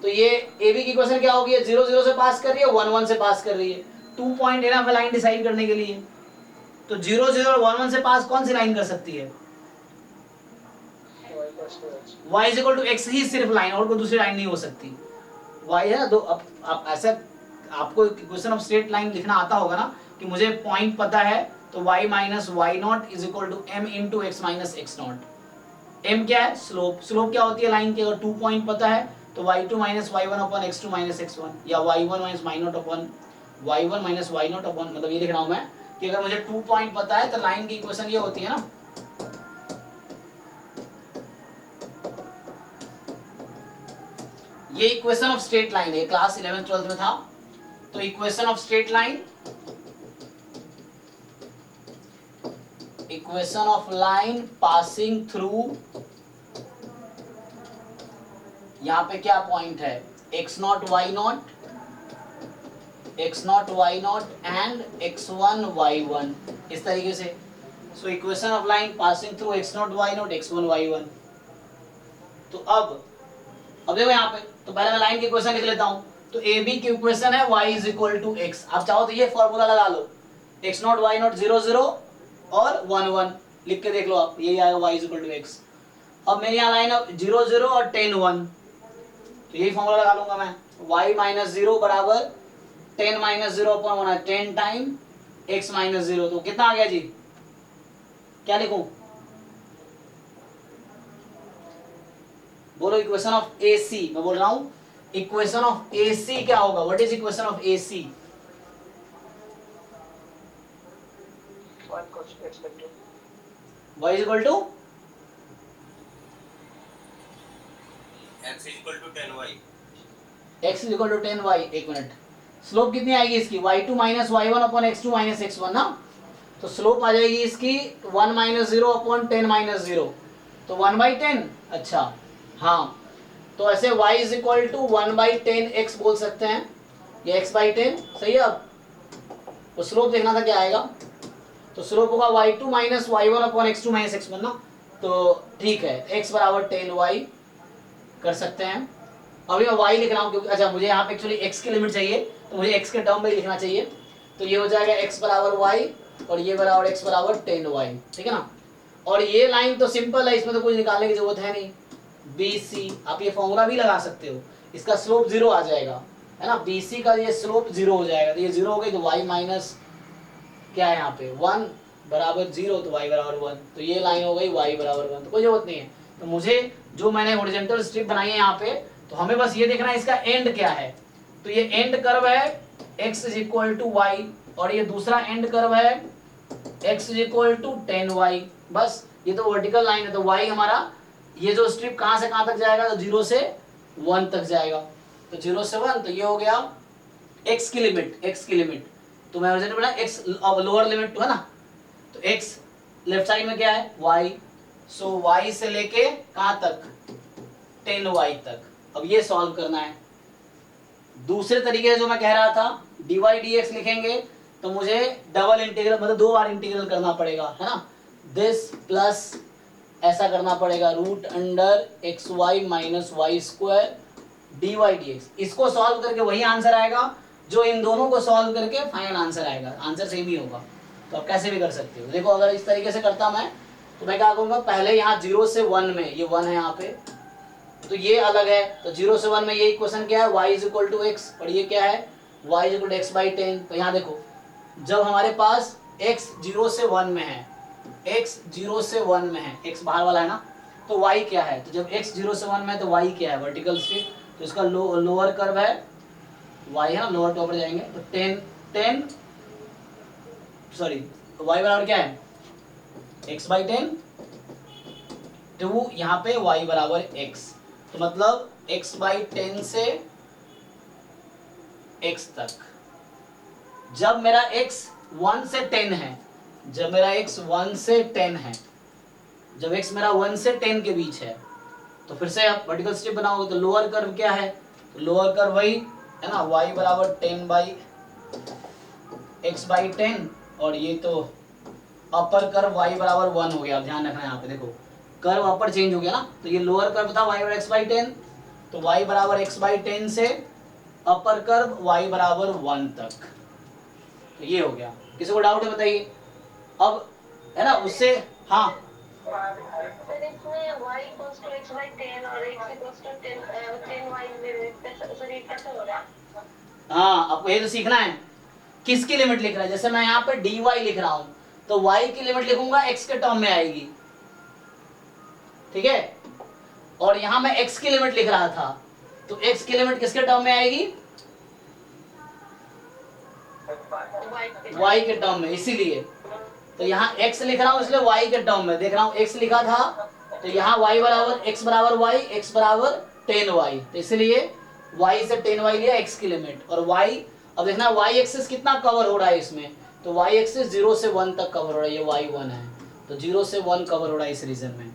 तो ये ए बी की इक्वेशन क्या होगी, 0 0 से पास कर रही है, 1 1 से पास कर रही है। 2 पॉइंट है ना लाइन डिसाइड करने के लिए। तो 0 0 और 1 1 से पास कौन सी लाइन कर सकती है, y is equal to x ही सिर्फ लाइन, और कोई दूसरी लाइन नहीं हो सकती। y है ना, दो अब ऐसा आपको इक्वेशन ऑफ स्ट्रेट लाइन लिखना आता होगा ना, कि मुझे पॉइंट पता है तो y minus y naught is equal to m into x minus x naught. M क्या है, स्लोप। स्लोप क्या होती है लाइन की, अगर 2 पॉइंट पता है तो y2 minus y1 upon x2 minus x1, या y1 minus y not upon y1 minus y not upon, मतलब ये लिख रहा हूं मैं कि अगर मुझे 2 पॉइंट पता है तो लाइन की इक्वेशन ये होती है ना, ये इक्वेशन ऑफ स्ट्रेट लाइन है, क्लास 11th 12th में था। तो equation of straight line, equation of line passing through, यहां पे क्या पॉइंट है, x naught y not, x naught y not and x1 y1, इस तरीके से। So equation of line passing through x naught y not x1 y1। तो अब देखो यहाँ पे, तो पहले मैं लाइन की इक्वेशन लिख लेता हूं। तो ए बी की इक्वेशन है y is equal to x. आप चाहो तो ये फॉर्मूला लगा लो, x नॉट y नॉट 0 0 और 1 1 लिख के देख लो आप, यही आएगा y is equal to x. अब मेरे यहाँ लाइन है 0 0 और 10 1, तो यही फॉर्मूला लगा लूंगा मैं, y माइनस 0 बराबर 10 minus 0 upon 1, 10 time x minus 0। तो कितना आ गया जी, क्या लिखूं, बोलो इक्वेशन ऑफ ए सी। मैं बोल रहा हूं इक्वेशन ऑफ ए सी क्या होगा, what is equation of A C, y is equal to x equal to 10y, x is equal to 10y। एक मिनट, स्लोप कितनी आएगी इसकी, y2 minus y1 upon x2 minus x1 ना। तो स्लोप आ जाएगी इसकी 1 माइनस 0 अपॉन 10 माइनस 0, तो 1/10। अच्छा हाँ, तो ऐसे y is equal to 1/10x बोल सकते हैं, ये x/10 सही है। अब तो स्लोप देखना था क्या आएगा, तो स्लोप होगा y2 minus y1 upon x2 minus x1 ना। तो ठीक है, x बराबर 10y कर सकते हैं। अभी मैं y लिख रहा हूँ क्योंकि अच्छा मुझे यहाँ पे एक्चुअली x की लिमिट चाहिए, तो मुझे x के टर्म में लिखना चाहिए। तो ये हो जाएगा x बराबर y और ये बराबर x बराबर 10y, ठीक है ना। और ये लाइन तो सिंपल है, इसमें तो कुछ निकालने की जरूरत है नहीं। BC आप ये फॉर्मूला भी लगा सकते हो, इसका स्लोप 0 आ जाएगा, है ना। BC का ये स्लोप 0 हो जाएगा, तो ये 0 हो गई, तो y माइनस क्या है यहाँ पे 1 बराबर 0, तो y बराबर 1। तो ये लाइन हो गई y बराबर 1, तो कोई जरूरत नहीं है। तो मुझे जो मैंने हॉरिजॉन्टल स्ट्रिप बनाई है यहाँ पे, तो हमें बस ये देखना है इसका एंड क्या है। तो ये एंड कर्व है x is equal to y, और ये दूसरा एंड कर्व है x is equal to 10y। बस ये तो वर्टिकल लाइन है, तो y हमारा ये जो स्ट्रिप कहाँ से कहाँ तक जाएगा, तो 0 से 1 तक जाएगा। तो 0 से 1, तो ये हो गया x की लिमिट। तो मैं हॉरिजॉन्टल बना x अब लोअर लिमिट तो है ना, तो x लेफ्ट साइड में क्या है y, सो y से लेके कहाँ तक 10y तक। अब ये सॉल्व करना है दूसरे तरीके से, जो मैं कह रहा था dy dx लिखेंगे तो मुझे डबल इंटीग्रल मतलब 2 बार इंटीग्रल करना पड़ेगा, है ना। दिस प्लस ऐसा करना पड़ेगा root under xy minus y square dy dx। इसको सॉल्व करके वही आंसर आएगा जो इन दोनों को सॉल्व करके फाइनल आंसर आएगा, आंसर सेम ही होगा। तो आप कैसे भी कर सकते हो। देखो अगर इस तरीके से करता मैं, तो मैं क्या करूँगा, पहले यहाँ 0 से 1 में, ये 1 है यहाँ पे, तो ये अलग है। तो 0 से 1 में ये इक्वेशन क्या है, y is equal to x, और ये क्या है y is equal to x/10। तो यहाँ देखो जब हमारे पास x 0 से 1 में है, x 0 से 1 में है, x बाहर वाला है ना, तो y क्या है, तो जब x 0 से 1 में है तो y क्या है, वर्टिकल स्ट्रिप। तो इसका लोअर कर्व है y है ना, लोअर टॉप पर जाएंगे तो 10 सॉरी y बराबर क्या है x/10 टू यहाँ पे y बराबर x। तो मतलब x/10 से x तक। जब मेरा x 1 से 10 है, जब x मेरा 1 से 10 के बीच है, तो फिर से आप वर्टिकल स्ट्रिप बनाओगे तो लोअर कर्व क्या है, तो लोअर कर्व वही है ना, y बराबर 10/x/10 और ये तो अपर कर्व y बराबर 1 हो गया। ध्यान रखना यहाँ पे, देखो कर्व अपर चेंज हो गया ना, तो ये लोअर कर्व था y बराबर x/10, तो y बराबर x/10 से अपर कर्व y बराबर 1 तक, तो ये हो गया। किसी को डाउट है बताइए अब, है ना उससे। हाँ सर इसमें y equals to x/10 और x equals to 10y sir ये कैसे हो रहा है? हाँ, आपको ये तो सीखना है किसकी लिमिट लिख रहा है। जैसे मैं यहाँ पे dy लिख रहा हूँ तो y की लिमिट लिखूंगा x के टर्म में आएगी, ठीक है, और यहाँ मैं x की लिमिट लिख रहा था तो x की लिमिट किसके टर्म में आएगी, y के टर्म में, इसीलिए तो यहाँ x लिख रहा हूँ इसलिए y के टर्म में देख रहा हूँ, x लिखा था तो यहाँ y बराबर x बराबर y, x बराबर 10y, तो इसलिए y से 10y लिया x की लिमिट, और y अब देखना y एक्सिस कितना कवर हो रहा है इसमें, तो y एक्सिस 0 से 1 तक कवर हो रहा है, ये y1 है तो 0 से 1 कवर हो रहा है इस रीजन में।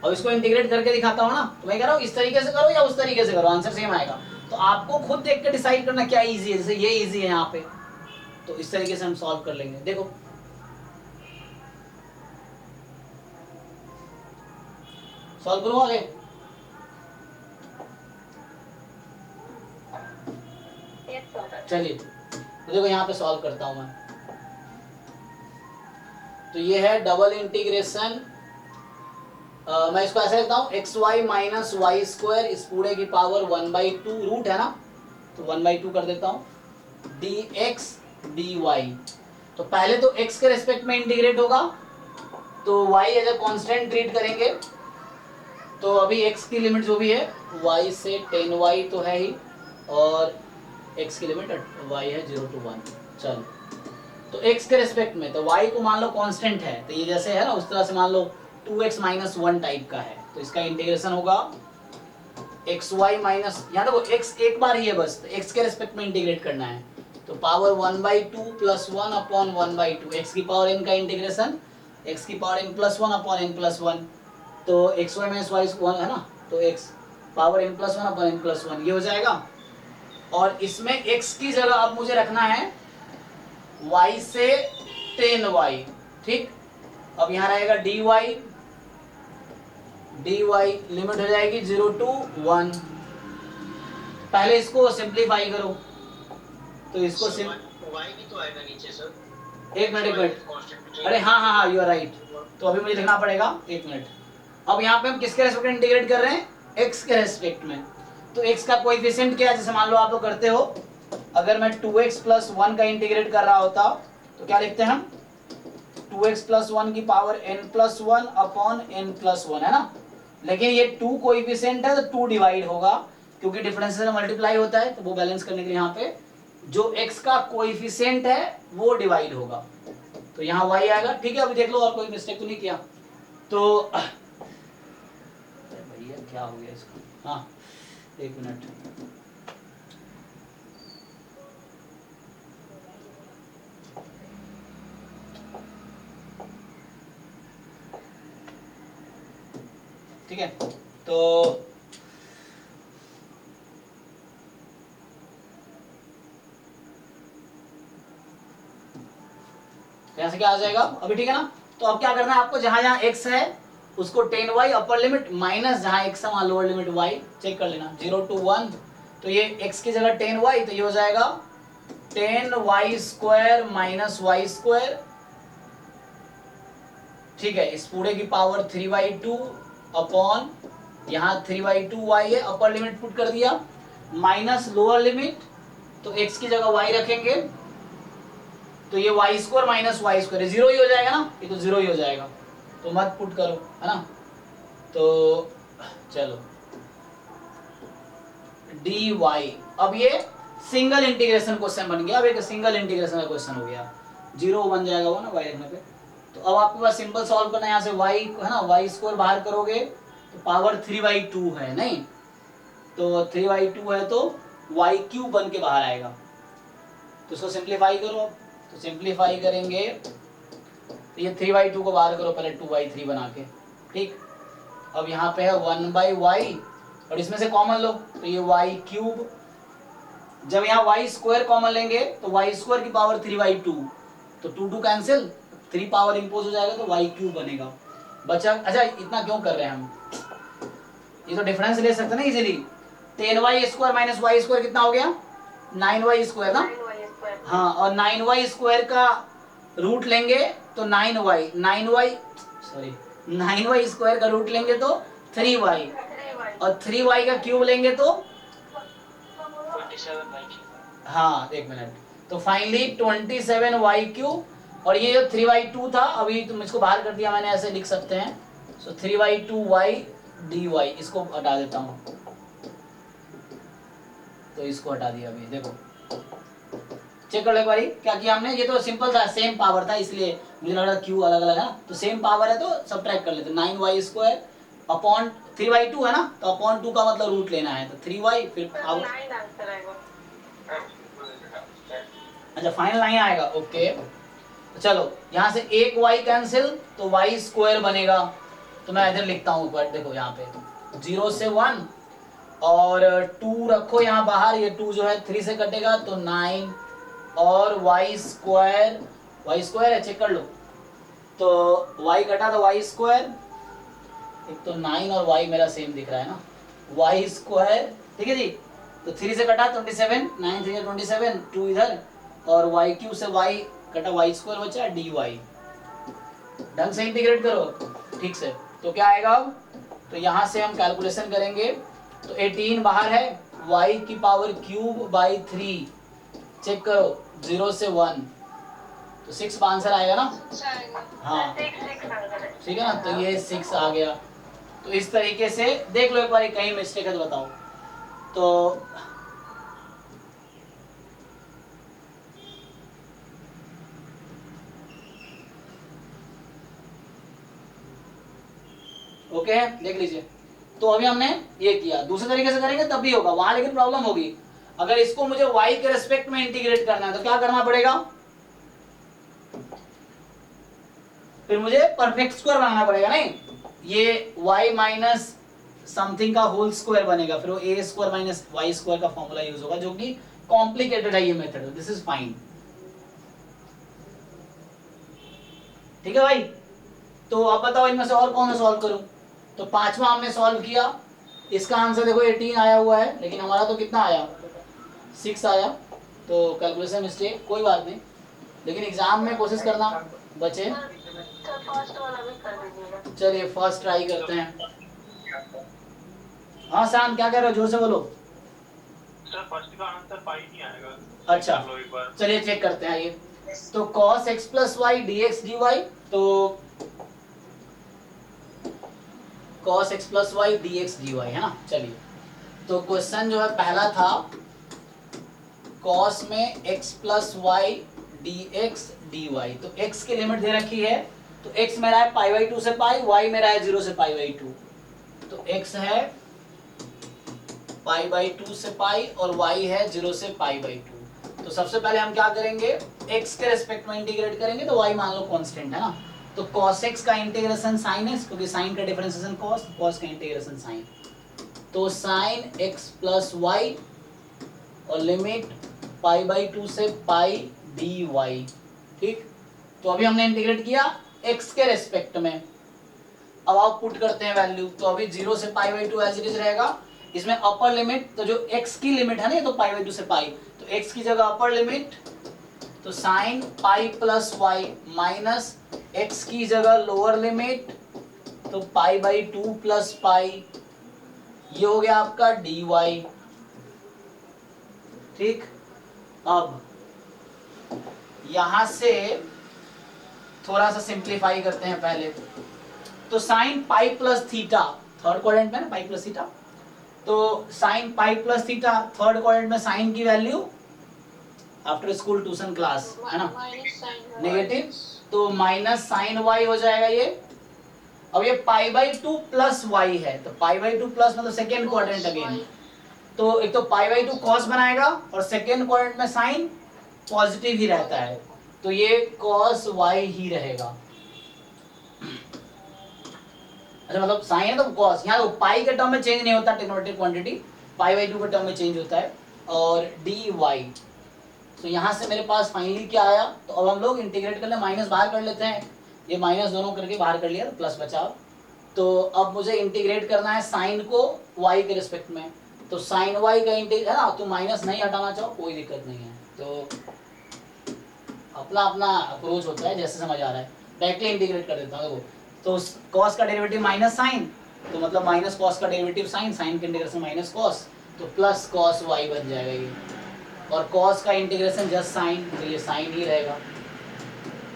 और इसको इंटीग्रेट करके दिखाता हूँ ना, तो मैं कह रहा हूँ इस तरीके से करो या उस तरीके से करो, आंसर सेम आएगा। तो आपको खुद देख के डिसाइड करना क्या इजी है, जैसे ये इजी है यहाँ पे तो इस तरीके से हम सॉल्व कर लेंगे। देखो सॉल्व करूँ आगे, चलिए तो देखो यहाँ पे सॉल्व करता हूँ मैं। तो ये है डबल इंटीग्रेशन, मैं इसको ऐसे लिखता हूँ xy माइनस वाई स्क्वायर इस पूरे की पावर 1/2, रूट है ना तो 1/2 कर देता हूँ, dx dy। तो पहले तो x के रेस्पेक्ट में इंटीग्रेट होगा तो y as a constant treat करेंगे, तो अभी x की लिमिट जो भी है y से 10y तो है ही, और x की लिमिट y है 0 to 1। चल तो x के रेस्पेक्ट में तो y को मान लो कांस्टेंट है, तो ये जैसे है ना उस तरह से मान लो 2x माइनस 1 टाइप का है, तो इसका इंटीग्रेशन होगा xy माइनस, यहाँ देखो x एक बार ही है बस, तो x के रेस्पेक्ट में इंटीग्रेट करना है तो पावर 1/2 प्लस 1 अपॉन 1/2, x की पावर n का इंटीग्रेशन x की power n plus 1 upon n plus 1, तो xy माइनस y 1 है ना, तो x power n plus 1 upon n plus 1 ये हो जाएगा। और इसमें x की जगह अब मुझे रखना है y से 10y, ठीक। अब यहाँ रहेगा dy लिमिट हो जाएगी 0 to 1। पहले इसको सिंप्लीफाई करो, तो इसको y भी तो आएगा नीचे सर। एक मिनट, अरे हाँ यू आर राइट, तो अभी मुझे लिखना पड़ेगा, एक मिनट। अब यहाँ पे हम किसके रेस्पेक्ट में इंटीग्रेट कर रहे हैं, x के रेस्पेक्ट में, तो x का कोएफिशिएंट क्या है, जैसे मान लो आप लोग करते हो, अगर मैं 2x प्लस 1 का इंटीग्रेट कर रहा होता तो क्या लिखते हैं हम, 2x प्लस 1 की power n plus 1 upon n plus 1 है ना, लेकिन ये 2 कोएफिशिएंट है तो 2 डिवाइड होगा क्योंकि डिफरेंस से मल्टीप्लाई होता है, तो वो बैलेंस करने के लिए यहाँ पे जो x का कोएफिशिएंट है वो डिवाइड होगा, तो यहाँ y आएगा, ठीक है। अभी देख लो और कोई मिस्टेक तो नहीं किया, तो भैया क्या हो गया इसको, हाँ एक मिनट, ठीक है। तो यहाँ से क्या आ जाएगा अभी, ठीक है ना। तो अब क्या करना है आपको, जहां जहां x है उसको 10y अपर लिमिट माइनस जहां x है वहां लोअर लिमिट y चेक कर लेना, 0 to 1, तो ये x की जगह 10y, तो ये हो जाएगा 10y square minus y square, ठीक है, इस पूरे की पावर 3/2 अपॉन यहाँ 3/2y है, अपर लिमिट पुट कर दिया, माइनस लोअर लिमिट, तो x की जगह y रखेंगे तो ये y square minus y square 0 ही हो जाएगा ना, ये तो 0 ही हो जाएगा, तो मत पुट करो है ना। तो चलो dy, अब ये सिंगल इंटीग्रेशन क्वेश्चन बन गया, अब एक सिंगल इंटीग्रेशन का क्वेश्चन हो गया, 0 बन जाएगा वो ना y रखने पे। तो अब आपके पास सिंपल सॉल्व करना है, यहाँ से y है ना, y स्क्वायर बाहर करोगे तो पावर 3/2 है नहीं, तो 3/2 है तो y क्यूब बन के बाहर आएगा, तो इसको सिंप्लीफाई करो। अब तो सिंप्लीफाई करेंगे तो ये 3/2 को बाहर करो पहले 2/3 बना के, ठीक। अब यहाँ पे है 1/y और इसमें से कॉमन लो तो ये y³। जब यहाँ y² कॉमन लेंगे तो y² की पावर 3/2, तो 2 कैंसिल, 3 पावर इंपोज हो जाएगा तो y³ बनेगा। बचा, अच्छा इतना क्यों कर रहे हैं हम, ये तो डिफरेंस ले सकते हैं ना इजीली। 10y² माइनस y² कितना हो गया 9y² ना, 9y²। हाँ, और 9y² का रूट लेंगे तो 9y² का रूट लेंगे तो 3y, 3y। और 3y का क्यूब लेंगे तो 27/3। हाँ एक मिनट, तो फाइनली 27y³। और ये जो 3/2 था अभी तुम इसको बाहर कर दिया मैंने, ऐसे लिख सकते हैं। सो 3/2y dy, इसको हटा देता हूँ, तो इसको हटा दिया। अभी देखो चेक कर लो एक बारी क्या किया हमने, ये तो सिंपल था, सेम पावर था इसलिए मुझे लग रहा क्यू अलग अलग है ना, तो सेम पावर है तो सब्ट्रैक्ट कर लेते। 9y² अपॉन 3/2 है ना, तो अपॉन 2 का मतलब रूट लेना है, तो 3y फिर 9 आंसर आएगा। अच्छा फाइनल 9 आएगा, ओके। चलो यहाँ से एक y कैंसिल तो y² बनेगा, तो मैं इधर लिखता हूँ ऊपर, देखो यहाँ पे 0 से 1 और 2 रखो यहाँ बाहर, ये 2 जो है 3 से कटेगा तो 9 और y² है, चेक कर लो। तो y कटा तो y², एक तो 9 और y मेरा सेम दिख रहा है ना, y², ठीक है जी। तो 3 से कटा 27, 9 3 27, 2 इधर, और y³ से y कटा y² बचा dy। ढंग से इंटीग्रेट करो ठीक से, तो क्या आएगा अब, तो यहाँ से हम कैलकुलेशन करेंगे तो 18 बाहर है, y³ 3, चेक करो 0 से 1, तो 6 का आंसर आएगा ना, हाँ 6 आंसर है। ठीक है ना, तो ये 6 आ गया। तो इस तरीके से देख लो एक बार, कहीं मिस्टेक है तो बताओ। तो ओके देख लीजिए। तो अभी हमने ये किया, दूसरे तरीके से करेंगे तब भी होगा वहां, लेकिन प्रॉब्लम होगी। अगर इसको मुझे y के रेस्पेक्ट में इंटीग्रेट करना है तो क्या करना पड़ेगा, फिर मुझे परफेक्ट स्क्वायर बनाना पड़ेगा, नहीं ये y माइनस समथिंग का होल स्क्वायर बनेगा, फिर वो a² माइनस y² का फॉर्मूला यूज होगा, जो कि कॉम्प्लिकेटेड है ये मेथड, दिस इज फाइन, ठीक है भाई। तो अब बताओ इनमें से और कौन सा सॉल्व करूं, तो पांचवा हमने सॉल्व किया, इसका आंसर देखो 18 आया हुआ है, लेकिन हमारा तो कितना आया 6 आया, तो कैलकुलेशन मिस्टेक, कोई बात नहीं, लेकिन एग्जाम में कोशिश करना बचे। सर फर्स्ट वाला भी कर दीजिएगा। चलिए फर्स्ट ट्राई करते हैं। हाँ शान क्या कह रहे हो, जोर से बोलो। सर फर्स्ट का आंसर पाई नहीं आएगा। अच्छा चलो एक बार। चलिए चेक करते हैं ये, तो cos x plus y dx dy, तो cos x plus y dx dy है ना। चलिए तो क्वेश्चन जो है पहला था cos में x plus y dx dy, तो x की लिमिट दे रखी है, तो x मेरा है π/2 से पाई, y मेरा है 0 से π/2, तो x है π/2 से पाई और y है 0 से π/2। तो सबसे पहले हम क्या करेंगे, x के रेस्पेक्ट में इंटीग्रेट करेंगे, तो y मान लो कांस्टेंट है ना, तो cos x का इंटीग्रेशन sin x, क्योंकि sin का डिफरेंशिएशन cos का इंटीग्रेशन sin, तो sin x प्लस वाई और लिमिट π/2 से पाई dy, ठीक। तो अभी हमने इंटीग्रेट किया x के रेस्पेक्ट में, अब आप पुट करते हैं वैल्यू, तो अभी 0 से π/2 एज इट इज रहेगा, इसमें अपर लिमिट, तो जो x की लिमिट है ना, ये तो π/2 से पाई, तो x की जगह अपर लिमिट, तो sine pi plus y, minus x की जगह लोअर लिमिट, तो π/2 प्लस पाई, ये हो गया आपका dy, ठीक। अब यहां से थोड़ा सा सिंप्लीफाई करते हैं पहले, तो sine pi plus theta, third quadrant में ना पाई प्लस थीटा, तो sine pi plus theta, third quadrant में साइन की value after school tuition class है ना, नेगेटिव, तो माइनस साइन वाई हो जाएगा ये। अब ये π/2 प्लस वाई है, तो π/2 प्लस मतलब सेकेंड क्वाड्रेंट अगेन, तो एक तो π/2 कॉस बनाएगा और सेकेंड क्वाड्रेंट में साइन पॉजिटिव ही रहता है, तो ये cos y ही रहेगा, अच्छा मतलब साइन है तो कॉस, यहाँ पाई के टर्म में चेंज नहीं होता ट्रिग्नोमेट्रिक क्वांटिटी, पाई बाई 2 के टर्म में चेंज होता है। और डी वाई, तो यहाँ से मेरे पास फाइनली क्या आया, तो अब हम लोग इंटीग्रेट कर ले, माइनस बाहर कर लेते हैं, ये माइनस दोनों करके बाहर कर लिया तो प्लस बचा। तो अब मुझे इंटीग्रेट करना है साइन को y के रिस्पेक्ट में, तो साइन y का इंटीग्रेट है ना, तो माइनस नहीं हटाना चाहो कोई दिक्कत नहीं है, तो अपना अपना अप्रोच होता है जैसे समझ आ रहा है, डायरेक्टली इंटीग्रेट कर देता हूँ। देखो तो कॉस का डेरिवेटिव माइनस साइन, तो मतलब माइनस कॉस का डेरिवेटिव साइन, साइन के इंटीग्रेशन माइनस कॉस, तो प्लस कॉस y बन जाएगा ये, और कॉस का इंटीग्रेशन जस्ट साइन, तो ये साइन ही रहेगा,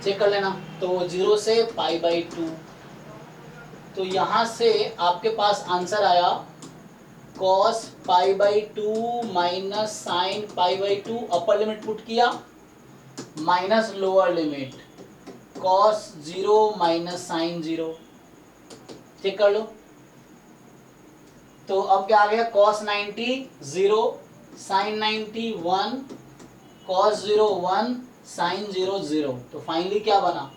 चेक कर लेना। तो 0 से पाई बाई 2, तो यहाँ से आपके पास आंसर आया cos pi by 2 minus sine pi by 2, upper limit put किया minus lower limit cos 0 minus sine 0, check कर लो। तो अब क्या आ गया, cos 90 0, साइन 90 1, cos 0 1, साइन 0 0, तो फाइनली क्या बना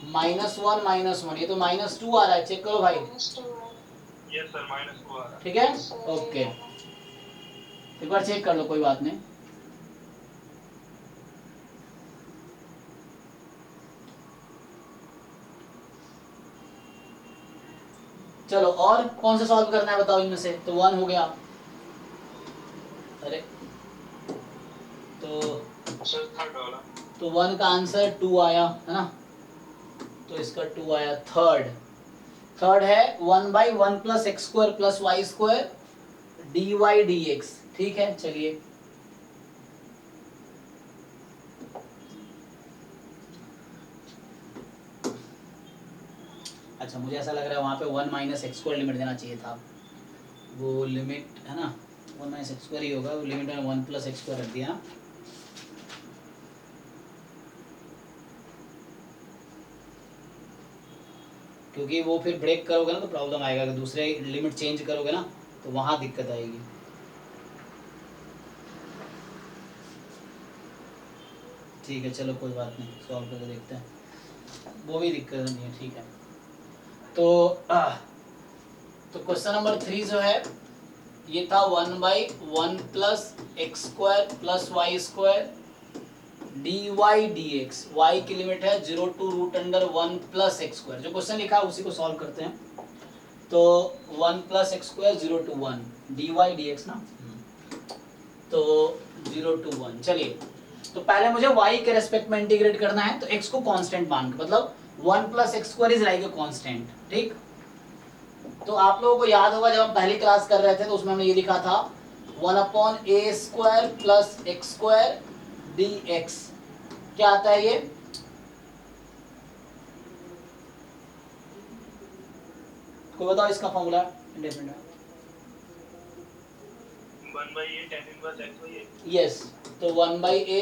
-1 -1, ये तो -2 आ रहा है, चेक करो भाई। यस सर, -2 आ रहा है। ठीक है, ओके, एक बार चेक कर लो, कोई बात नहीं। चलो और कौन सा सॉल्व करना है बताओ इनमें से, तो 1 हो गया, अरे तो सर थर्ड वाला, तो 1 का आंसर 2 आया है ना, तो इसका 2 आया। थर्ड है 1/1 plus x square plus y square d y d x, ठीक है चलिए। अच्छा मुझे ऐसा लग रहा है वहाँ पे 1 माइनस एक्स स्क्वायर लिमिट देना चाहिए था, वो लिमिट है ना 1 माइनस एक्स स्क्वायर ही होगा, वो लिमिट में 1 प्लस एक्स स्क्वायर रख दिया ना, क्योंकि वो फिर ब्रेक करोगे ना तो प्रॉब्लम आएगा, अगर दूसरे लिमिट चेंज करोगे ना तो वहाँ दिक्कत आएगी। ठीक है चलो कोई बात नहीं, सॉल्व करके देखते हैं, वो भी दिक्कत नहीं है, ठीक है। तो क्वेश्चन नंबर 3 जो है ये था 1/1 plus x square plus y square d y d x, वाई की लिमिट है 0 to √1 प्लस एक्स स्क्वायर, जो क्वेश्चन लिखा है उसी को सॉल्व करते हैं। तो 1 plus x square 0 to 1 d y d x ना, तो 0 to 1। चलिए तो पहले मुझे y के रेस्पेक्ट में इंटीग्रेट करना है, तो x को कांस्टेंट मान के, मतलब 1 plus x square is like a constant, ठीक। तो आप लोगों को याद होगा जब हम पहली क्लास कर रहे थे तो उसमें हमने ये लिखा था 1/a² plus x square d x, क्या आता है ये, कोई बताओ इसका फॉर्मूला इंडेफिनिट है। 1/a tan inverse x/a। Yes, तो 1/a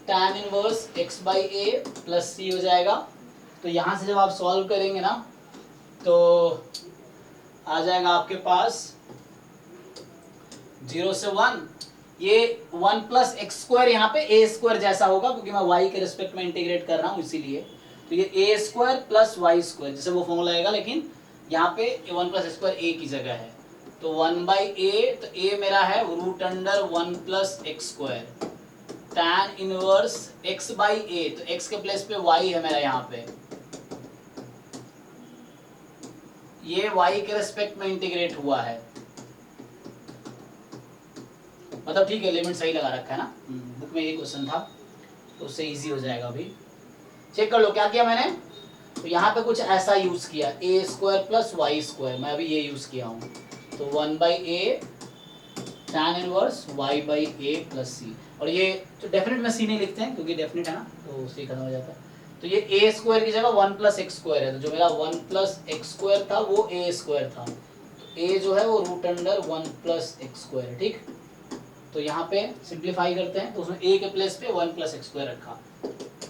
tan inverse x/a plus c हो जाएगा। तो यहाँ से जब आप सॉल्व करेंगे ना तो आ जाएगा आपके पास 0 से 1, ये 1 प्लस एक्स स्क्वायर यहाँ पे a स्क्वायर जैसा होगा क्योंकि मैं y के रिस्पेक्ट में इंटीग्रेट कर रहा हूँ इसीलिए, तो ये a square plus y square जैसे वो फॉर्मूला आएगा, लेकिन यहाँ पे 1 प्लस एक्स स्क्वायर a की जगह है, तो 1/a, तो a मेरा है √1 plus x square tan inverse x/a, तो x के प्लेस पे y है मेरा यहाँ पे, ये y के रेस्पेक्ट में इंटीग्रेट हुआ है, मतलब ठीक है लिमिट सही लगा रखा है ना, बुक में ये क्वेश्चन था तो उससे इजी हो जाएगा। अभी चेक कर लो क्या किया मैंने, तो यहाँ पे कुछ ऐसा यूज किया a² प्लस वाई स्क्वायर, मैं अभी ये यूज किया हूँ, तो 1/a tan inverse y/a plus c, और ये तो डेफिनेट में c नहीं लिखते हैं क्योंकि डेफिनेट है ना तो c खत्म हो जाता है, तो ये a स्क्वायर की जगह 1 प्लस एक्स स्क्वायर है, तो जो मेरा 1 प्लस एक्स स्क्वायर था वो a स्क्वायर था, तो a जो है वो √1 प्लस एक्स स्क्वायर है, ठीक। तो यहाँ पे सिंप्लीफाई करते हैं तो उसमें a के प्लेस पे 1 प्लस एक्स स्क्वायर रखा।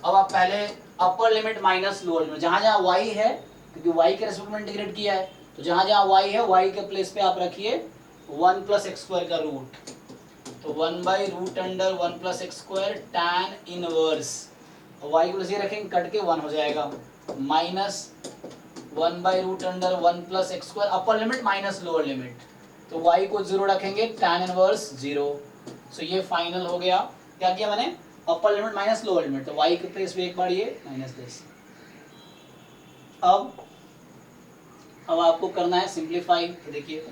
अब आप पहले अपर लिमिट माइनस लोअर लिमिट, जहाँ जहाँ y है क्योंकि y के रेस्पेक्ट में इंटीग्रेट किया है, तो जहाँ जहाँ y है y के प्लेस पे आप रखिए 1 प्लस एक्स स्क्वायर का रूट, तो 1/√1 plus x square tan inverse, y के प्लेस ये रखेंगे कट के 1 हो जाएगा, minus 1 by root under 1 plus x square, upper limit minus lower limit, तो y को 0 रखेंगे, tan इनवर्स 0। सो ये फाइनल हो गया। क्या किया मैंने, अपर लिमिट माइनस लोअर लिमिट, तो y के प्लेस पे एक बार ये माइनस दिस। अब आपको करना है सिंप्लीफाई, तो देखिए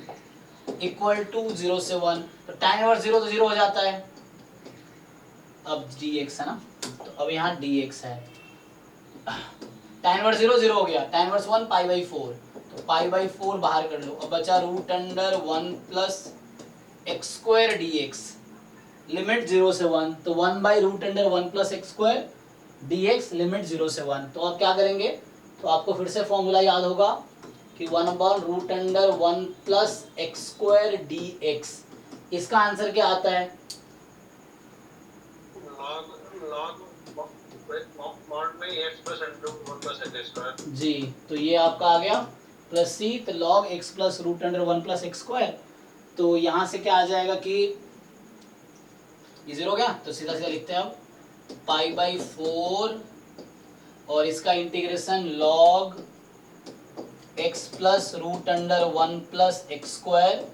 इक्वल टू 0 से 1, तो tan इनवर्स 0 तो 0 हो जाता है। अब dx है ना, तो अब यहाँ dx है, tan इनवर्स 0 0 हो गया, tan इनवर्स 1 पाई बाई 4, तो पाई बाई 4 बाहर कर लो। अब बचा root under 1 plus x square d x, limit 0 से 1, तो 1 by root under 1 plus x square d x, limit 0 से 1। तो अब क्या करेंगे, तो आपको फिर से फॉर्मूला याद होगा कि 1 upon root under 1 plus x square d x, इसका आंसर क्या आता है, मॉड में x plus into 1 plus x square. जी, तो ये आपका आ गया प्लस सी, तो log x plus root under 1 plus x square, तो यहाँ से क्या आ जाएगा कि ये 0 हो गया, तो सीधा सीधा लिखते हैं अब पाई बाई 4 और इसका integration log x plus root under 1 plus x square,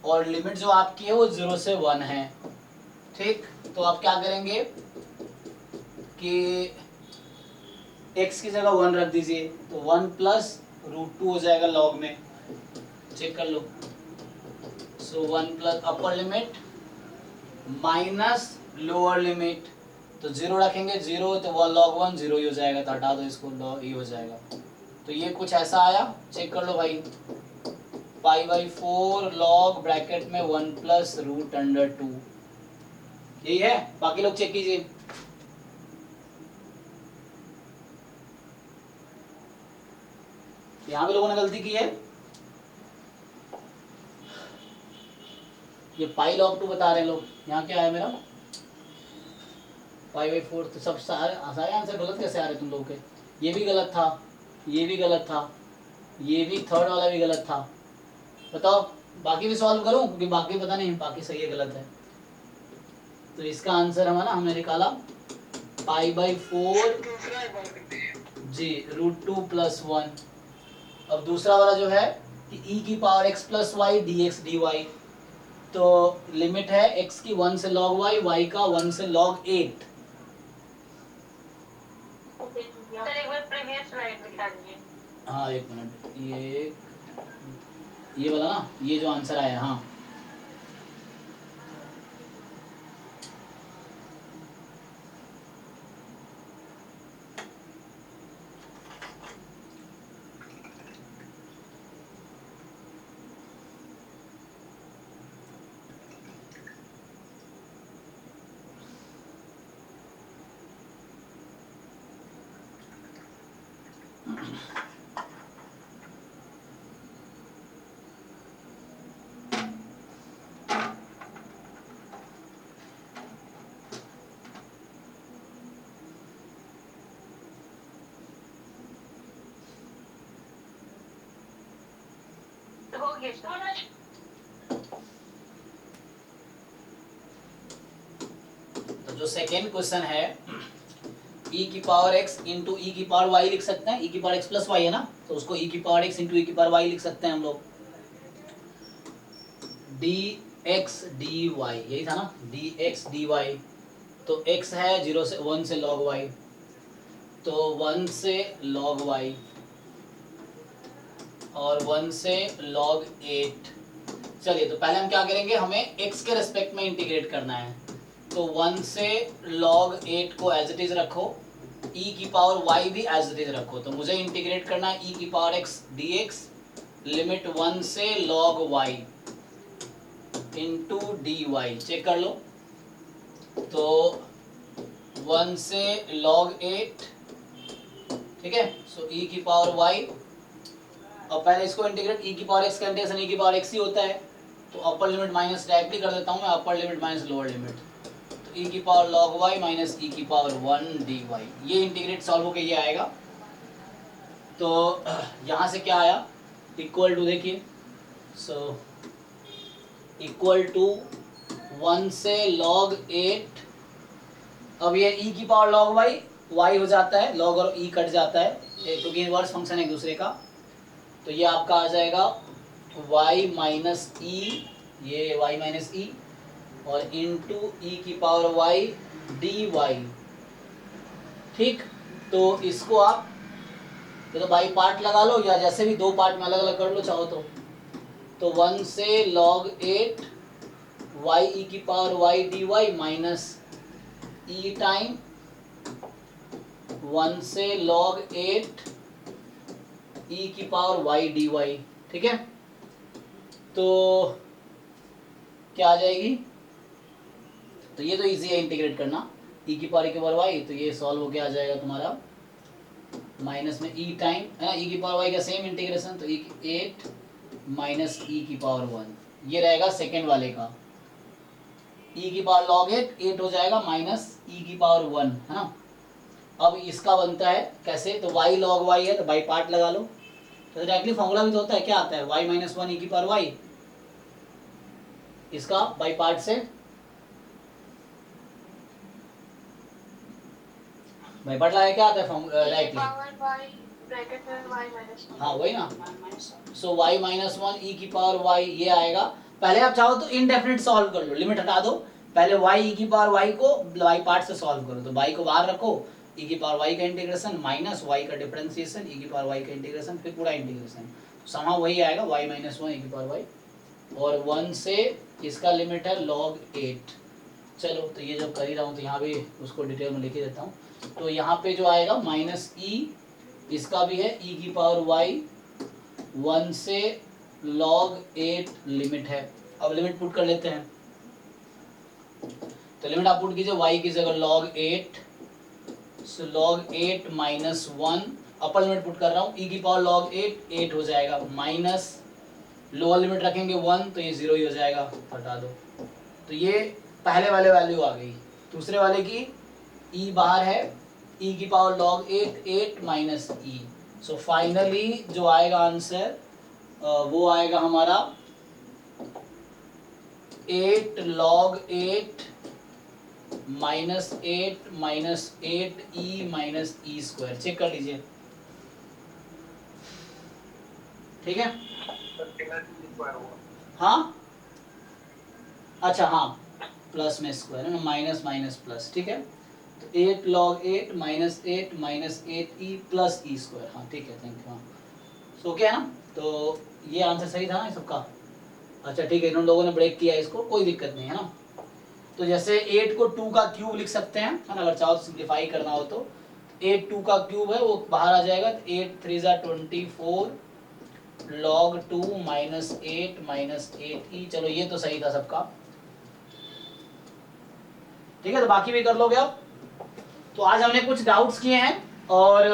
और लिमिट जो आपकी है वो 0 से 1 है। ठीक, तो आप क्या करेंगे कि x की जगह 1 रख दीजिए, तो 1 प्लस रूट 2 हो जाएगा लॉग में, चेक कर लो। सो 1 प्लस अपर लिमिट माइनस लोअर लिमिट, तो 0 रखेंगे 0, तो 1 लॉग 1 0 ही हो जाएगा, तो हटा दो इसको, लॉग ये हो जाएगा। तो ये कुछ ऐसा आया, चेक कर लो भाई, पाई बाई 4 लॉग ब्रैकेट में 1 प्लस रूट अंडर 2, यही है। बाकी लोग चेक कीजिए। यहाँ पे लोगों ने गलती की है, ये पाई लॉग 2 बता रहे हैं लोग, यहाँ क्या है मेरा पाई बाई 4, तो सब सारे आंसर गलत कैसे आ रहे तुम लोग के, ये भी गलत था, ये भी गलत था, ये भी थर्ड वाला भी गलत था। बताओ बाकी भी सॉल्व करूं, क्योंकि बाकी पता नहीं बाकी सही है गलत है। तो इसका आंसर हमारा हमने निकाला पाई बाई 4 जी रूट 2 प्लस 1। अब दूसरा वाला जो है कि e की power x plus y d x d y, तो लिमिट है x की 1 से log y, y का 1 से log 8। सर एक बार प्रीवियस स्लाइड दिखा दीजिए। हाँ एक मिनट, ये वाला ना, ये जो आंसर आया, हाँ हो गया सर। तो जो सेकेंड क्वेश्चन है e की पावर x इंटू ई की पावर y लिख सकते हैं, e की पावर x प्लस वाई है ना, तो उसको e की पावर x इंटू ई की पावर y लिख सकते हैं हम लोग, dx dy, यही था ना dx dy। तो x है 0 से 1 से log y, तो 1 से log y और 1 से log 8। चलिए तो पहले हम क्या करेंगे, हमें x के रेस्पेक्ट में इंटीग्रेट करना है, तो 1 से log 8 को एज इट इज रखो, e की पावर y भी एज इट इज रखो। तो मुझे इंटीग्रेट करना है e की पावर x dx, लिमिट 1 से log y into dy, check कर लो। तो 1 से log 8, ठीक है, सो e की पावर y, और पहले इसको इंटीग्रेट, e की पावर x का इंटीग्रेशन e की पावर x ही होता है, तो अपर लिमिट माइनस डायरेक्टली कर देता हूँ मैं, अपर लिमिट माइनस लोअर लिमिट, तो e की power log y minus e की पावर 1 dy, ये इंटीग्रेट सॉल्व होकर ये आएगा। तो यहाँ से क्या आया, इक्वल टू, देखिए सो इक्वल टू 1 से log 8, अब ये e की पावर log y, y हो जाता है, log और e कट जाता है क्योंकि इनवर्स फंक्शन है एक दूसरे का, तो ये आपका आ जाएगा y माइनस ई, ये y माइनस ई और इंटू ई की पावर y dy। ठीक, तो इसको आप तो बाई पार्ट लगा लो या जैसे भी दो पार्ट में अलग अलग कर लो चाहो तो 1 से log 8 y e की power y dy minus e time 1 से log 8 e की पावर y dy। ठीक है, तो क्या आ जाएगी, तो ये तो इजी है इंटीग्रेट करना, e की पावर y, तो ये सॉल्व होके आ जाएगा तुम्हारा माइनस में e टाइम है ना, e की पावर y का सेम इंटीग्रेशन, तो 8 माइनस e की पावर 1, ये रहेगा सेकेंड वाले का, e की पावर log 8 हो जाएगा माइनस e की पावर 1 है ना। अब इसका बनता है कैसे, तो y log y है तो बाई पार्ट लगा लो, तो डायरेक्टली फॉर्मूला भी तो होता है, क्या आता है y माइनस 1 e की पावर y, इसका बाई पार्ट से बाई पार्ट लगाया क्या आता है डायरेक्टली, हाँ वही ना, सो y माइनस 1 e की पावर y ये आएगा। पहले आप चाहो तो इनडेफिनिट सॉल्व कर लो, लिमिट हटा दो, पहले y e की पावर y को y पार्ट से सॉल्व करो, तो y को बाहर रखो, e की पावर y का इंटीग्रेशन माइनस y का डिफरेंशिएशन e की पावर y का इंटीग्रेशन, फिर पूरा इंटीग्रेशन, समा वही आएगा y माइनस 1 e की पावर y, और 1 से इसका लिमिट है log 8। चलो तो ये जब कर ही रहा हूँ तो यहाँ भी उसको डिटेल में लिख ही देता हूँ, तो यहाँ पे जो आएगा माइनस e, इसका भी है e की पावर y 1 से log 8 लिमिट है। अब लिमिट पुट कर लेते हैं, तो लिमिट आप पुट कीजिए y की जगह log 8, सो log 8 माइनस 1, अपर लिमिट पुट कर रहा हूँ, e की पावर log 8 हो जाएगा माइनस लोअर लिमिट रखेंगे 1 तो ये 0 ही हो जाएगा, हटा दो, तो ये पहले वाले वैल्यू आ गई। दूसरे वाले की e बाहर है, e की पावर log 8 माइनस ई, सो फाइनली जो आएगा आंसर वो आएगा हमारा 8 log 8 minus 8 E minus E square, check कर लीजिए। ठीक है, हाँ अच्छा हाँ प्लस में स्क्वायर है ना, माइनस माइनस प्लस, ठीक है, तो 8 log 8 minus 8 E plus E square, हाँ ठीक है, थैंक यू। हाँ सो क्या है ना, तो ये आंसर सही था ना सबका। अच्छा ठीक है, इन लोगों ने ब्रेक किया इसको, कोई दिक्कत नहीं है ना। तो जैसे 8 को 2 का क्यूब लिख सकते हैं है ना, अगर चाहो तो सिंप्लीफाई करना हो तो 8 2 का क्यूब है वो बाहर आ जाएगा, तो 8 3 जा 24 log 2 माइनस 8 ई, चलो ये तो सही था सबका। ठीक है, तो बाकी भी कर लोगे आप। तो आज हमने कुछ डाउट्स किए हैं और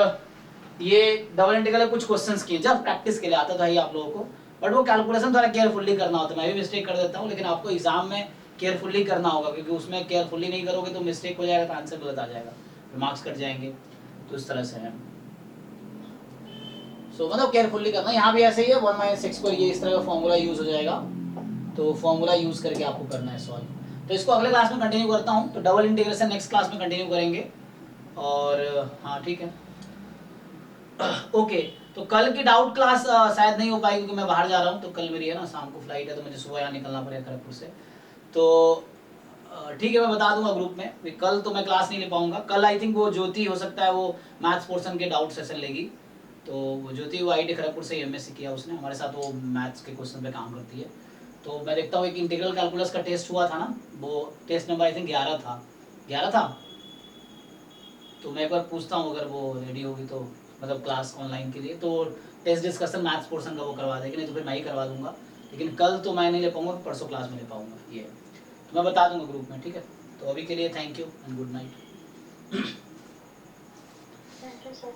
ये डबल इंटीग्रल के कुछ क्वेश्चंस किए, जब प्रैक्टिस के लिए आता था ही आप लोगों को, बट वो कैलकुलेशन थोड़ा केयरफुली करना होता है, मैं भी मिस्टेक कर देता हूँ, लेकिन आपको एग्जाम में केयरफुली करना होगा, क्योंकि उसमें केयरफुली नहीं करोगे तो मिस्टेक हो जाएगा, तो आंसर गलत आ जाएगा, मार्क्स कट जाएंगे, तो इस तरह से है। सो मतलब केयरफुली करना। यहाँ भी ऐसे ही है, 1 माइनस एक्स स्क्वायर, ये इस तरह का फॉर्मूला यूज हो जाएगा, तो फॉर्मूला यूज करके आपको करना है सॉल्व। तो इसको अगले क्लास में कंटिन्यू करता हूँ, तो डबल इंटीग्रेशन नेक्स्ट क्लास में कंटिन्यू करेंगे। और हाँ ठीक है, ओके। तो कल की डाउट क्लास शायद नहीं हो पाएगी क्योंकि मैं बाहर जा रहा हूँ, तो कल मेरी है ना शाम को फ्लाइट है, तो मुझे सुबह यहाँ निकलना पड़ेगा खड़गपुर से। तो ठीक है, मैं बता दूंगा ग्रुप में, कल तो मैं क्लास नहीं ले पाऊंगा। कल आई थिंक वो ज्योति हो सकता है वो मैथ्स पोर्शन के डाउट सेशन लेगी, तो वो ज्योति वो IIT खड़गपुर से MSc किया उसने, हमारे साथ वो मैथ्स के क्वेश्चन पे काम करती है। तो मैं देखता हूँ, एक इंटीग्रल कैलकुलस का टेस्ट हुआ था ना, वो टेस्ट नंबर आई थिंक 11 था, तो मैं एक बार पूछता हूँ अगर वो रेडी होगी तो, मतलब क्लास ऑनलाइन के लिए, तो टेस्ट डिस्कशन मैथ्स पोर्शन का वो करवा देगी, नहीं तो फिर मैं ही करवा दूंगा। लेकिन कल तो मैं नहीं ले पाऊंगा, परसों क्लास में ले पाऊंगा, ये तो मैं बता दूंगा ग्रुप में, ठीक है। तो अभी के लिए thank you and good night. Thank you sir.